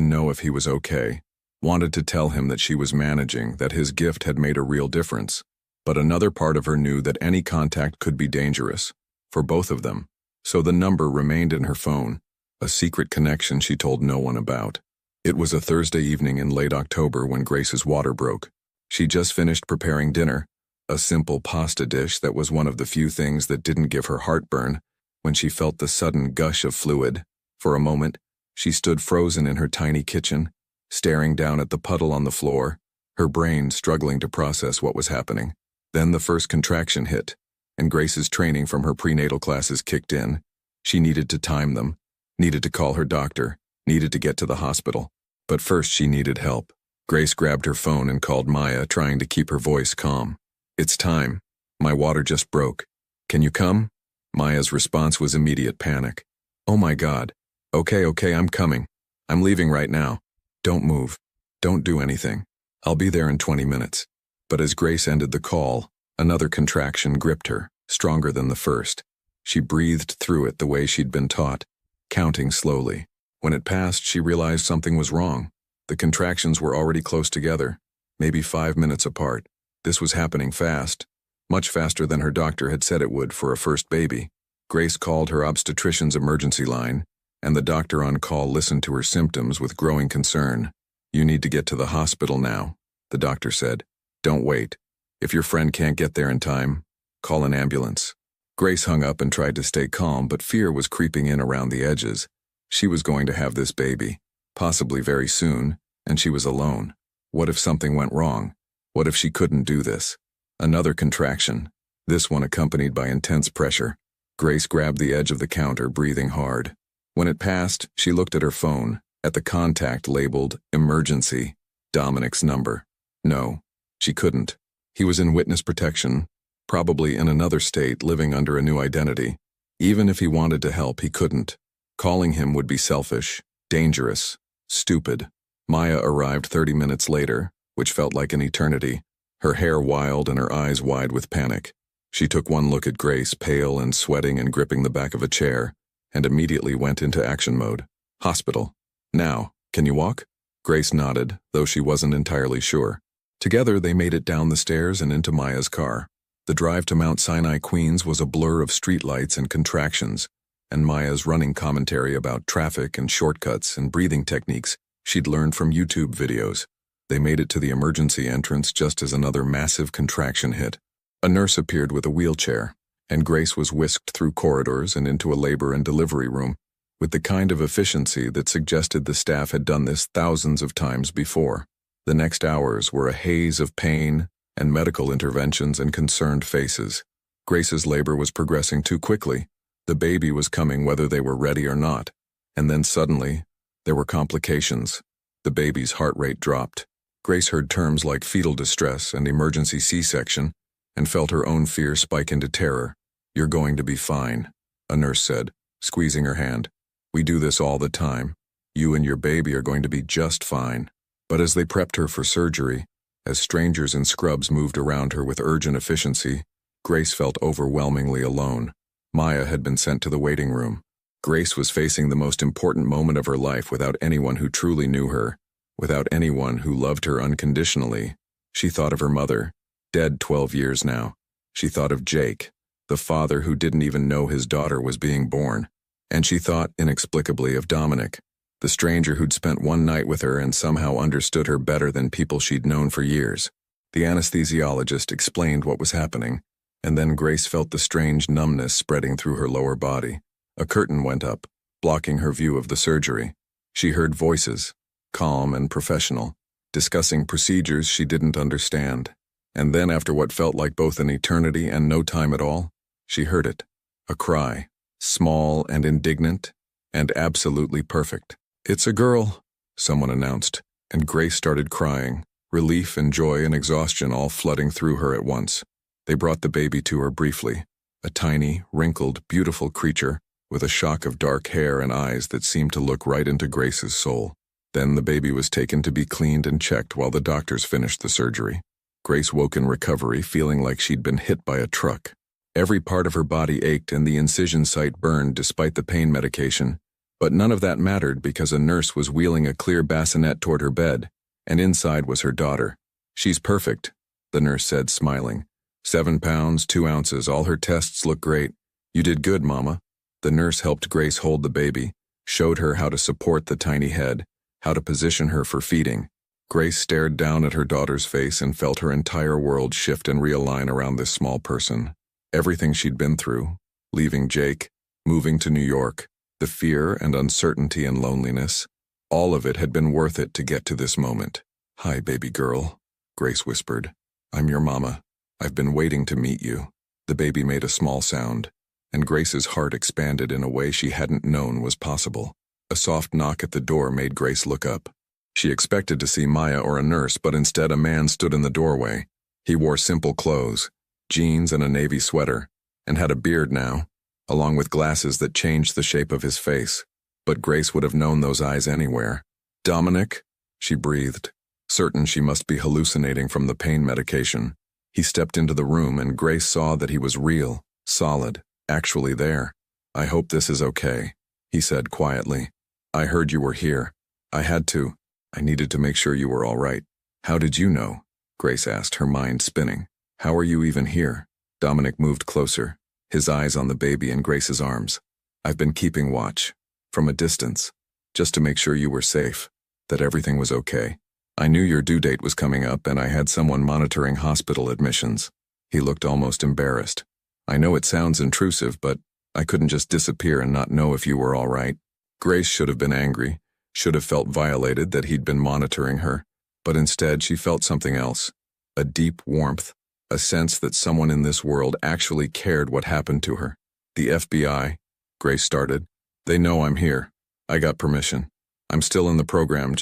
know if he was okay, wanted to tell him that she was managing, that his gift had made a real difference. But another part of her knew that any contact could be dangerous, for both of them. So the number remained in her phone, a secret connection she told no one about. It was a Thursday evening in late October when Grace's water broke. She just finished preparing dinner, a simple pasta dish that was one of the few things that didn't give her heartburn, when she felt the sudden gush of fluid. For a moment, she stood frozen in her tiny kitchen, staring down at the puddle on the floor, her brain struggling to process what was happening. Then the first contraction hit, and Grace's training from her prenatal classes kicked in. She needed to time them, needed to call her doctor, needed to get to the hospital. But first she needed help. Grace grabbed her phone and called Maya, trying to keep her voice calm. "It's time. My water just broke. Can you come?" Maya's response was immediate panic. "Oh my God. Okay, I'm coming. I'm leaving right now. Don't move. Don't do anything. I'll be there in 20 minutes. But as Grace ended the call, another contraction gripped her, stronger than the first. She breathed through it the way she'd been taught, counting slowly. When it passed, she realized something was wrong. The contractions were already close together, maybe 5 minutes apart. This was happening fast, much faster than her doctor had said it would for a first baby. Grace called her obstetrician's emergency line, and the doctor on call listened to her symptoms with growing concern. "You need to get to the hospital now," the doctor said. "Don't wait. If your friend can't get there in time, call an ambulance." Grace hung up and tried to stay calm, but fear was creeping in around the edges. She was going to have this baby, possibly very soon, and she was alone. What if something went wrong? What if she couldn't do this? Another contraction, this one accompanied by intense pressure. Grace grabbed the edge of the counter, breathing hard. When it passed, she looked at her phone, at the contact labeled Emergency, Dominic's number. No, she couldn't. He was in witness protection, probably in another state, living under a new identity. Even if he wanted to help, he couldn't. Calling him would be selfish, dangerous, stupid. Maya arrived 30 minutes later, which felt like an eternity. her hair wild and her eyes wide with panic. She took one look at Grace, pale and sweating and gripping the back of a chair, and immediately went into action mode. Hospital. Now, can you walk? Grace nodded, though she wasn't entirely sure. Together, they made it down the stairs and into Maya's car. The drive to Mount Sinai, Queens was a blur of streetlights and contractions, and Maya's running commentary about traffic and shortcuts and breathing techniques she'd learned from YouTube videos. They made it to the emergency entrance just as another massive contraction hit. A nurse appeared with a wheelchair, and Grace was whisked through corridors and into a labor and delivery room, with the kind of efficiency that suggested the staff had done this thousands of times before. The next hours were a haze of pain and medical interventions and concerned faces. Grace's labor was progressing too quickly. The baby was coming whether they were ready or not. And then suddenly, there were complications. The baby's heart rate dropped. Grace heard terms like fetal distress and emergency C-section and felt her own fear spike into terror. "You're going to be fine," a nurse said, squeezing her hand. "We do this all the time. You and your baby are going to be just fine." But as they prepped her for surgery, as strangers in scrubs moved around her with urgent efficiency, Grace felt overwhelmingly alone. Maya had been sent to the waiting room. Grace was facing the most important moment of her life without anyone who truly knew her, without anyone who loved her unconditionally. She thought of her mother, dead 12 years now. She thought of Jake, the father who didn't even know his daughter was being born. And she thought, inexplicably, of Dominic, the stranger who'd spent one night with her and somehow understood her better than people she'd known for years. The anesthesiologist explained what was happening, and then Grace felt the strange numbness spreading through her lower body. A curtain went up, blocking her view of the surgery. She heard voices, calm and professional, discussing procedures she didn't understand. And then, after what felt like both an eternity and no time at all, she heard it. A cry, small and indignant, and absolutely perfect. "It's a girl," someone announced, and Grace started crying, relief and joy and exhaustion all flooding through her at once. They brought the baby to her briefly, a tiny, wrinkled, beautiful creature with a shock of dark hair and eyes that seemed to look right into Grace's soul. Then the baby was taken to be cleaned and checked while the doctors finished the surgery. Grace woke in recovery, feeling like she'd been hit by a truck. Every part of her body ached and the incision site burned despite the pain medication, but none of that mattered because a nurse was wheeling a clear bassinet toward her bed, and inside was her daughter. "She's perfect," the nurse said, smiling. 7 pounds, 2 ounces, all her tests look great. "You did good, Mama." The nurse helped Grace hold the baby, showed her how to support the tiny head, how to position her for feeding. Grace stared down at her daughter's face and felt her entire world shift and realign around this small person. Everything she'd been through, leaving Jake, moving to New York, the fear and uncertainty and loneliness, all of it had been worth it to get to this moment. "Hi, baby girl," Grace whispered. "I'm your mama. I've been waiting to meet you." The baby made a small sound, and Grace's heart expanded in a way she hadn't known was possible. A soft knock at the door made Grace look up. She expected to see Maya or a nurse, but instead a man stood in the doorway. He wore simple clothes, jeans and a navy sweater, and had a beard now, along with glasses that changed the shape of his face. But Grace would have known those eyes anywhere. "Dominic?" she breathed, certain she must be hallucinating from the pain medication. He stepped into the room and Grace saw that he was real, solid, actually there. "I hope this is okay," he said quietly. "I heard you were here. I had to. I needed to make sure you were all right." "How did you know?" Grace asked, her mind spinning. "How are you even here?" Dominic moved closer, his eyes on the baby in Grace's arms. "I've been keeping watch, from a distance, just to make sure you were safe, that everything was okay. I knew your due date was coming up and I had someone monitoring hospital admissions." He looked almost embarrassed. "I know it sounds intrusive, but I couldn't just disappear and not know if you were all right." Grace should have been angry, should have felt violated that he'd been monitoring her, but instead she felt something else, a deep warmth, a sense that someone in this world actually cared what happened to her. "The FBI," Grace started. "They know I'm here. I got permission. I'm still in the program,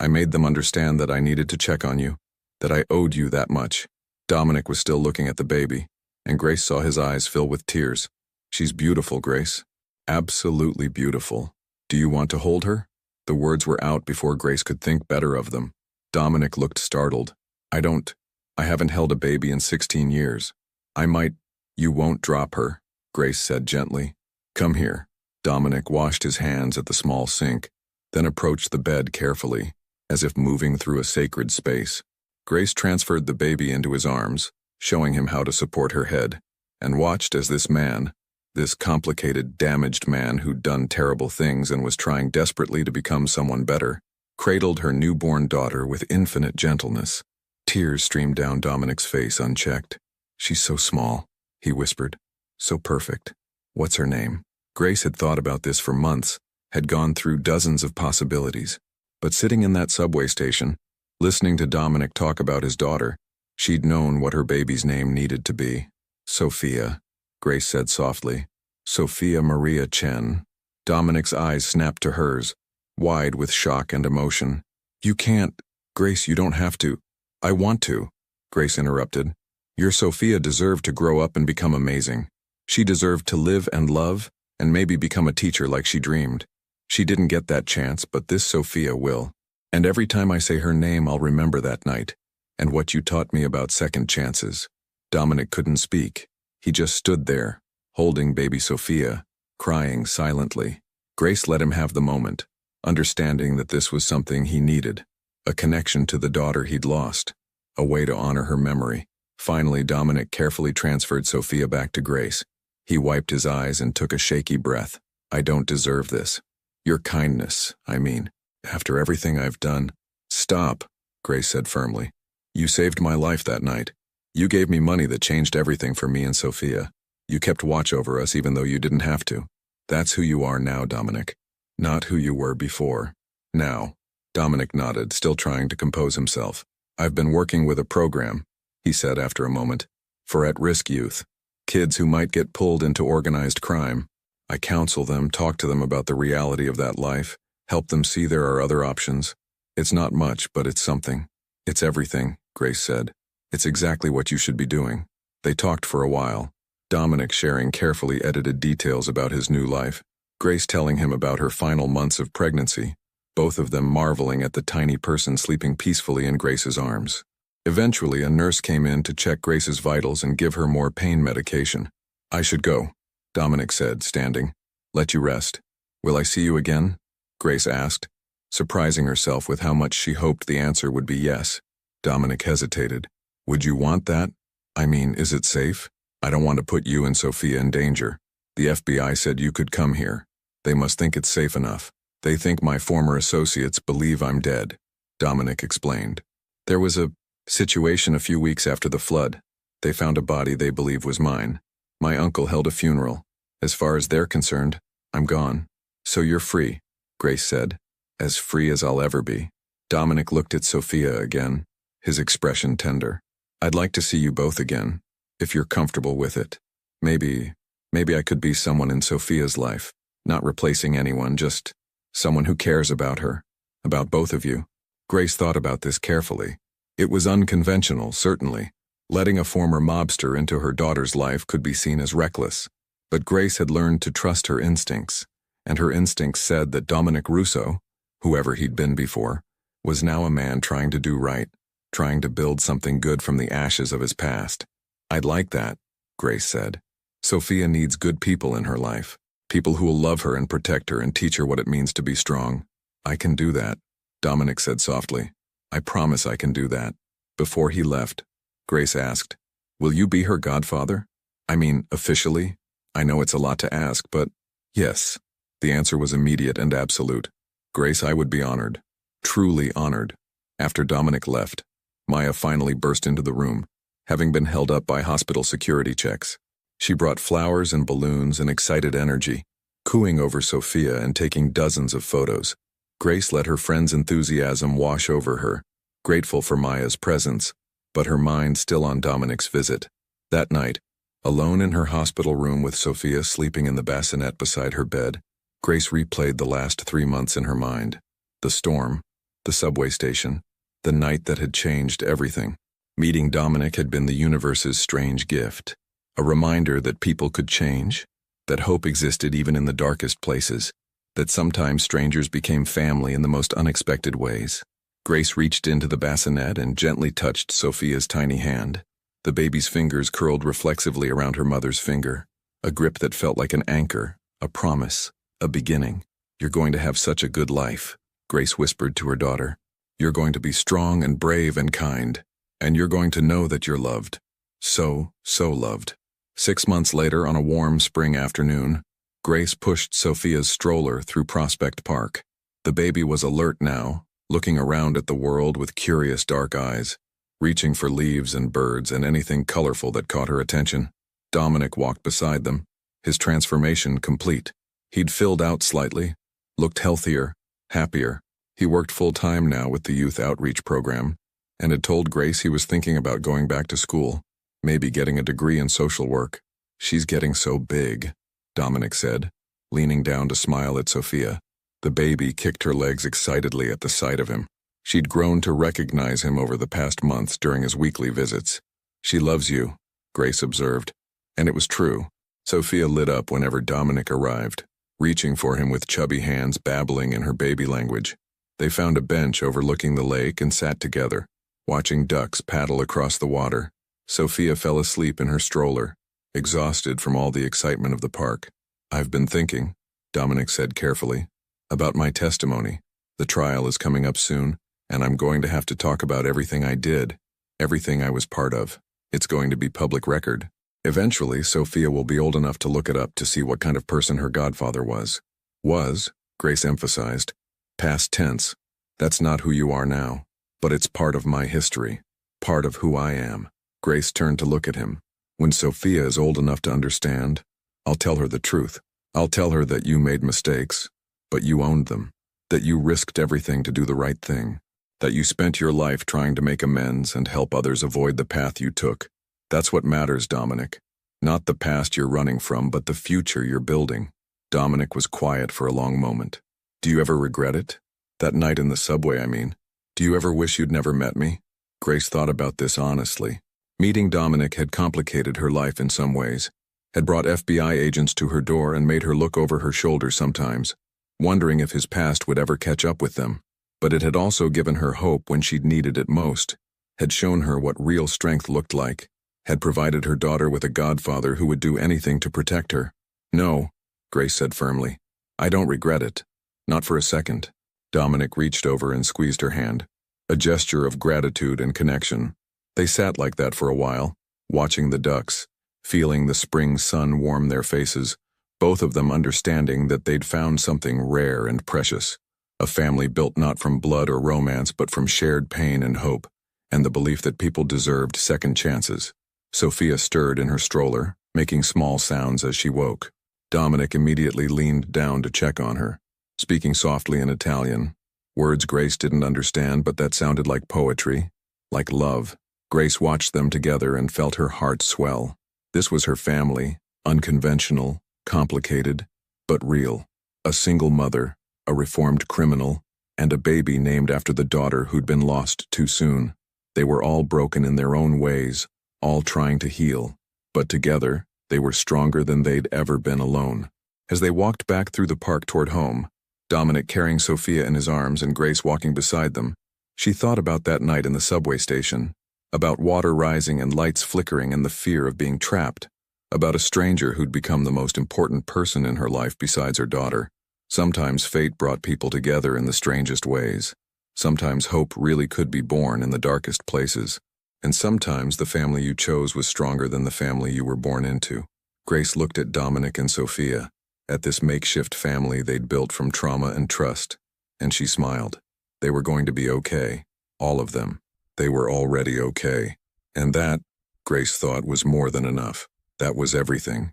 I made them understand that I needed to check on you, that I owed you that much." Dominic was still looking at the baby, and Grace saw his eyes fill with tears. "She's beautiful, Grace. Absolutely beautiful. Do you want to hold her?" The words were out before Grace could think better of them. Dominic looked startled. I don't. I haven't held a baby in 16 years. I might. You won't drop her, Grace said gently. Come here. Dominic washed his hands at the small sink, then approached the bed carefully, as if moving through a sacred space. Grace transferred the baby into his arms, showing him how to support her head, and watched as this man, this complicated, damaged man who'd done terrible things and was trying desperately to become someone better, cradled her newborn daughter with infinite gentleness. Tears streamed down Dominic's face unchecked. She's so small, he whispered. So perfect. What's her name? Grace had thought about this for months, had gone through dozens of possibilities. But sitting in that subway station, listening to Dominic talk about his daughter, she'd known what her baby's name needed to be. Sophia, Grace said softly. Sophia Maria Chen. Dominic's eyes snapped to hers, wide with shock and emotion. You can't. Grace, you don't have to. I want to, Grace interrupted. Your Sophia deserved to grow up and become amazing. She deserved to live and love, and maybe become a teacher like she dreamed. She didn't get that chance, but this Sophia will. And every time I say her name, I'll remember that night, and what you taught me about second chances. Dominic couldn't speak. He just stood there, holding baby Sophia, crying silently. Grace let him have the moment, understanding that this was something he needed, a connection to the daughter he'd lost, a way to honor her memory. Finally, Dominic carefully transferred Sophia back to Grace. He wiped his eyes and took a shaky breath. I don't deserve this. Your kindness, I mean, after everything I've done. Stop, Grace said firmly. You saved my life that night. You gave me money that changed everything for me and Sophia. You kept watch over us even though you didn't have to. That's who you are now, Dominic. Not who you were before. Now. Dominic nodded, still trying to compose himself. I've been working with a program, he said after a moment, for at-risk youth. Kids who might get pulled into organized crime. I counsel them, talk to them about the reality of that life, help them see there are other options. It's not much, but it's something. It's everything, Grace said. It's exactly what you should be doing. They talked for a while, Dominic sharing carefully edited details about his new life, Grace telling him about her final months of pregnancy, both of them marveling at the tiny person sleeping peacefully in Grace's arms. Eventually, a nurse came in to check Grace's vitals and give her more pain medication. I should go, Dominic said, standing. Let you rest. Will I see you again? Grace asked, surprising herself with how much she hoped the answer would be yes. Dominic hesitated. Would you want that? I mean, is it safe? I don't want to put you and Sophia in danger. The FBI said you could come here. They must think it's safe enough. They think my former associates believe I'm dead, Dominic explained. There was a situation a few weeks after the flood. They found a body they believe was mine. My uncle held a funeral. As far as they're concerned, I'm gone. So you're free, Grace said. As free as I'll ever be. Dominic looked at Sophia again, his expression tender. I'd like to see you both again, if you're comfortable with it. Maybe I could be someone in Sophia's life, not replacing anyone, just someone who cares about her, about both of you. Grace thought about this carefully. It was unconventional, certainly. Letting a former mobster into her daughter's life could be seen as reckless. But Grace had learned to trust her instincts, and her instincts said that Dominic Russo, whoever he'd been before, was now a man trying to do right, trying to build something good from the ashes of his past. I'd like that, Grace said. Sophia needs good people in her life, people who will love her and protect her and teach her what it means to be strong. I can do that, Dominic said softly. I promise I can do that. Before he left, Grace asked, will you be her godfather? I mean, officially? I know it's a lot to ask, but yes. The answer was immediate and absolute. Grace, I would be honored. Truly honored. After Dominic left, Maya finally burst into the room, having been held up by hospital security checks. She brought flowers and balloons and excited energy, cooing over Sophia and taking dozens of photos. Grace let her friend's enthusiasm wash over her, grateful for Maya's presence, but her mind still on Dominic's visit. That night, alone in her hospital room with Sophia sleeping in the bassinet beside her bed, Grace replayed the last 3 months in her mind. The storm, the subway station, the night that had changed everything. Meeting Dominic had been the universe's strange gift, a reminder that people could change, that hope existed even in the darkest places, that sometimes strangers became family in the most unexpected ways. Grace reached into the bassinet and gently touched Sophia's tiny hand. The baby's fingers curled reflexively around her mother's finger, a grip that felt like an anchor, a promise, a beginning. "You're going to have such a good life," Grace whispered to her daughter. "You're going to be strong and brave and kind, and you're going to know that you're loved. So loved." 6 months later, on a warm spring afternoon, Grace pushed Sophia's stroller through Prospect Park. The baby was alert now, looking around at the world with curious dark eyes, reaching for leaves and birds and anything colorful that caught her attention. Dominic walked beside them, his transformation complete. He'd filled out slightly, looked healthier, happier. He worked full-time now with the youth outreach program, and had told Grace he was thinking about going back to school, maybe getting a degree in social work. "She's getting so big," Dominic said, leaning down to smile at Sophia. The baby kicked her legs excitedly at the sight of him. She'd grown to recognize him over the past months during his weekly visits. "She loves you," Grace observed. And it was true. Sophia lit up whenever Dominic arrived, reaching for him with chubby hands babbling in her baby language. They found a bench overlooking the lake and sat together, watching ducks paddle across the water. Sophia fell asleep in her stroller, exhausted from all the excitement of the park. "I've been thinking," Dominic said carefully, "about my testimony. The trial is coming up soon, and I'm going to have to talk about everything I did, everything I was part of. It's going to be public record. Eventually, Sophia will be old enough to look it up to see what kind of person her godfather was." "Was," Grace emphasized. "Past tense. That's not who you are now, but it's part of my history, part of who I am." Grace turned to look at him. "When Sophia is old enough to understand, I'll tell her the truth. I'll tell her that you made mistakes, but you owned them, that you risked everything to do the right thing, that you spent your life trying to make amends and help others avoid the path you took. That's what matters, Dominic. Not the past you're running from, but the future you're building." Dominic was quiet for a long moment. "Do you ever regret it? That night in the subway, I mean. Do you ever wish you'd never met me?" Grace thought about this honestly. Meeting Dominic had complicated her life in some ways, had brought FBI agents to her door and made her look over her shoulder sometimes, wondering if his past would ever catch up with them. But it had also given her hope when she'd needed it most, had shown her what real strength looked like, had provided her daughter with a godfather who would do anything to protect her. "No," Grace said firmly. "I don't regret it. Not for a second." Dominic reached over and squeezed her hand, a gesture of gratitude and connection. They sat like that for a while, watching the ducks, feeling the spring sun warm their faces, both of them understanding that they'd found something rare and precious, a family built not from blood or romance but from shared pain and hope, and the belief that people deserved second chances. Sophia stirred in her stroller, making small sounds as she woke. Dominic immediately leaned down to check on her, speaking softly in Italian, words Grace didn't understand but that sounded like poetry, like love. Grace watched them together and felt her heart swell. This was her family, unconventional, complicated, but real. A single mother, a reformed criminal, and a baby named after the daughter who'd been lost too soon. They were all broken in their own ways, all trying to heal, but together, they were stronger than they'd ever been alone. As they walked back through the park toward home, Dominic carrying Sophia in his arms and Grace walking beside them, she thought about that night in the subway station, about water rising and lights flickering and the fear of being trapped, about a stranger who'd become the most important person in her life besides her daughter. Sometimes fate brought people together in the strangest ways. Sometimes hope really could be born in the darkest places. And sometimes the family you chose was stronger than the family you were born into. Grace looked at Dominic and Sophia, at this makeshift family they'd built from trauma and trust, and she smiled. They were going to be okay, all of them. They were already okay. And that, Grace thought, was more than enough. That was everything.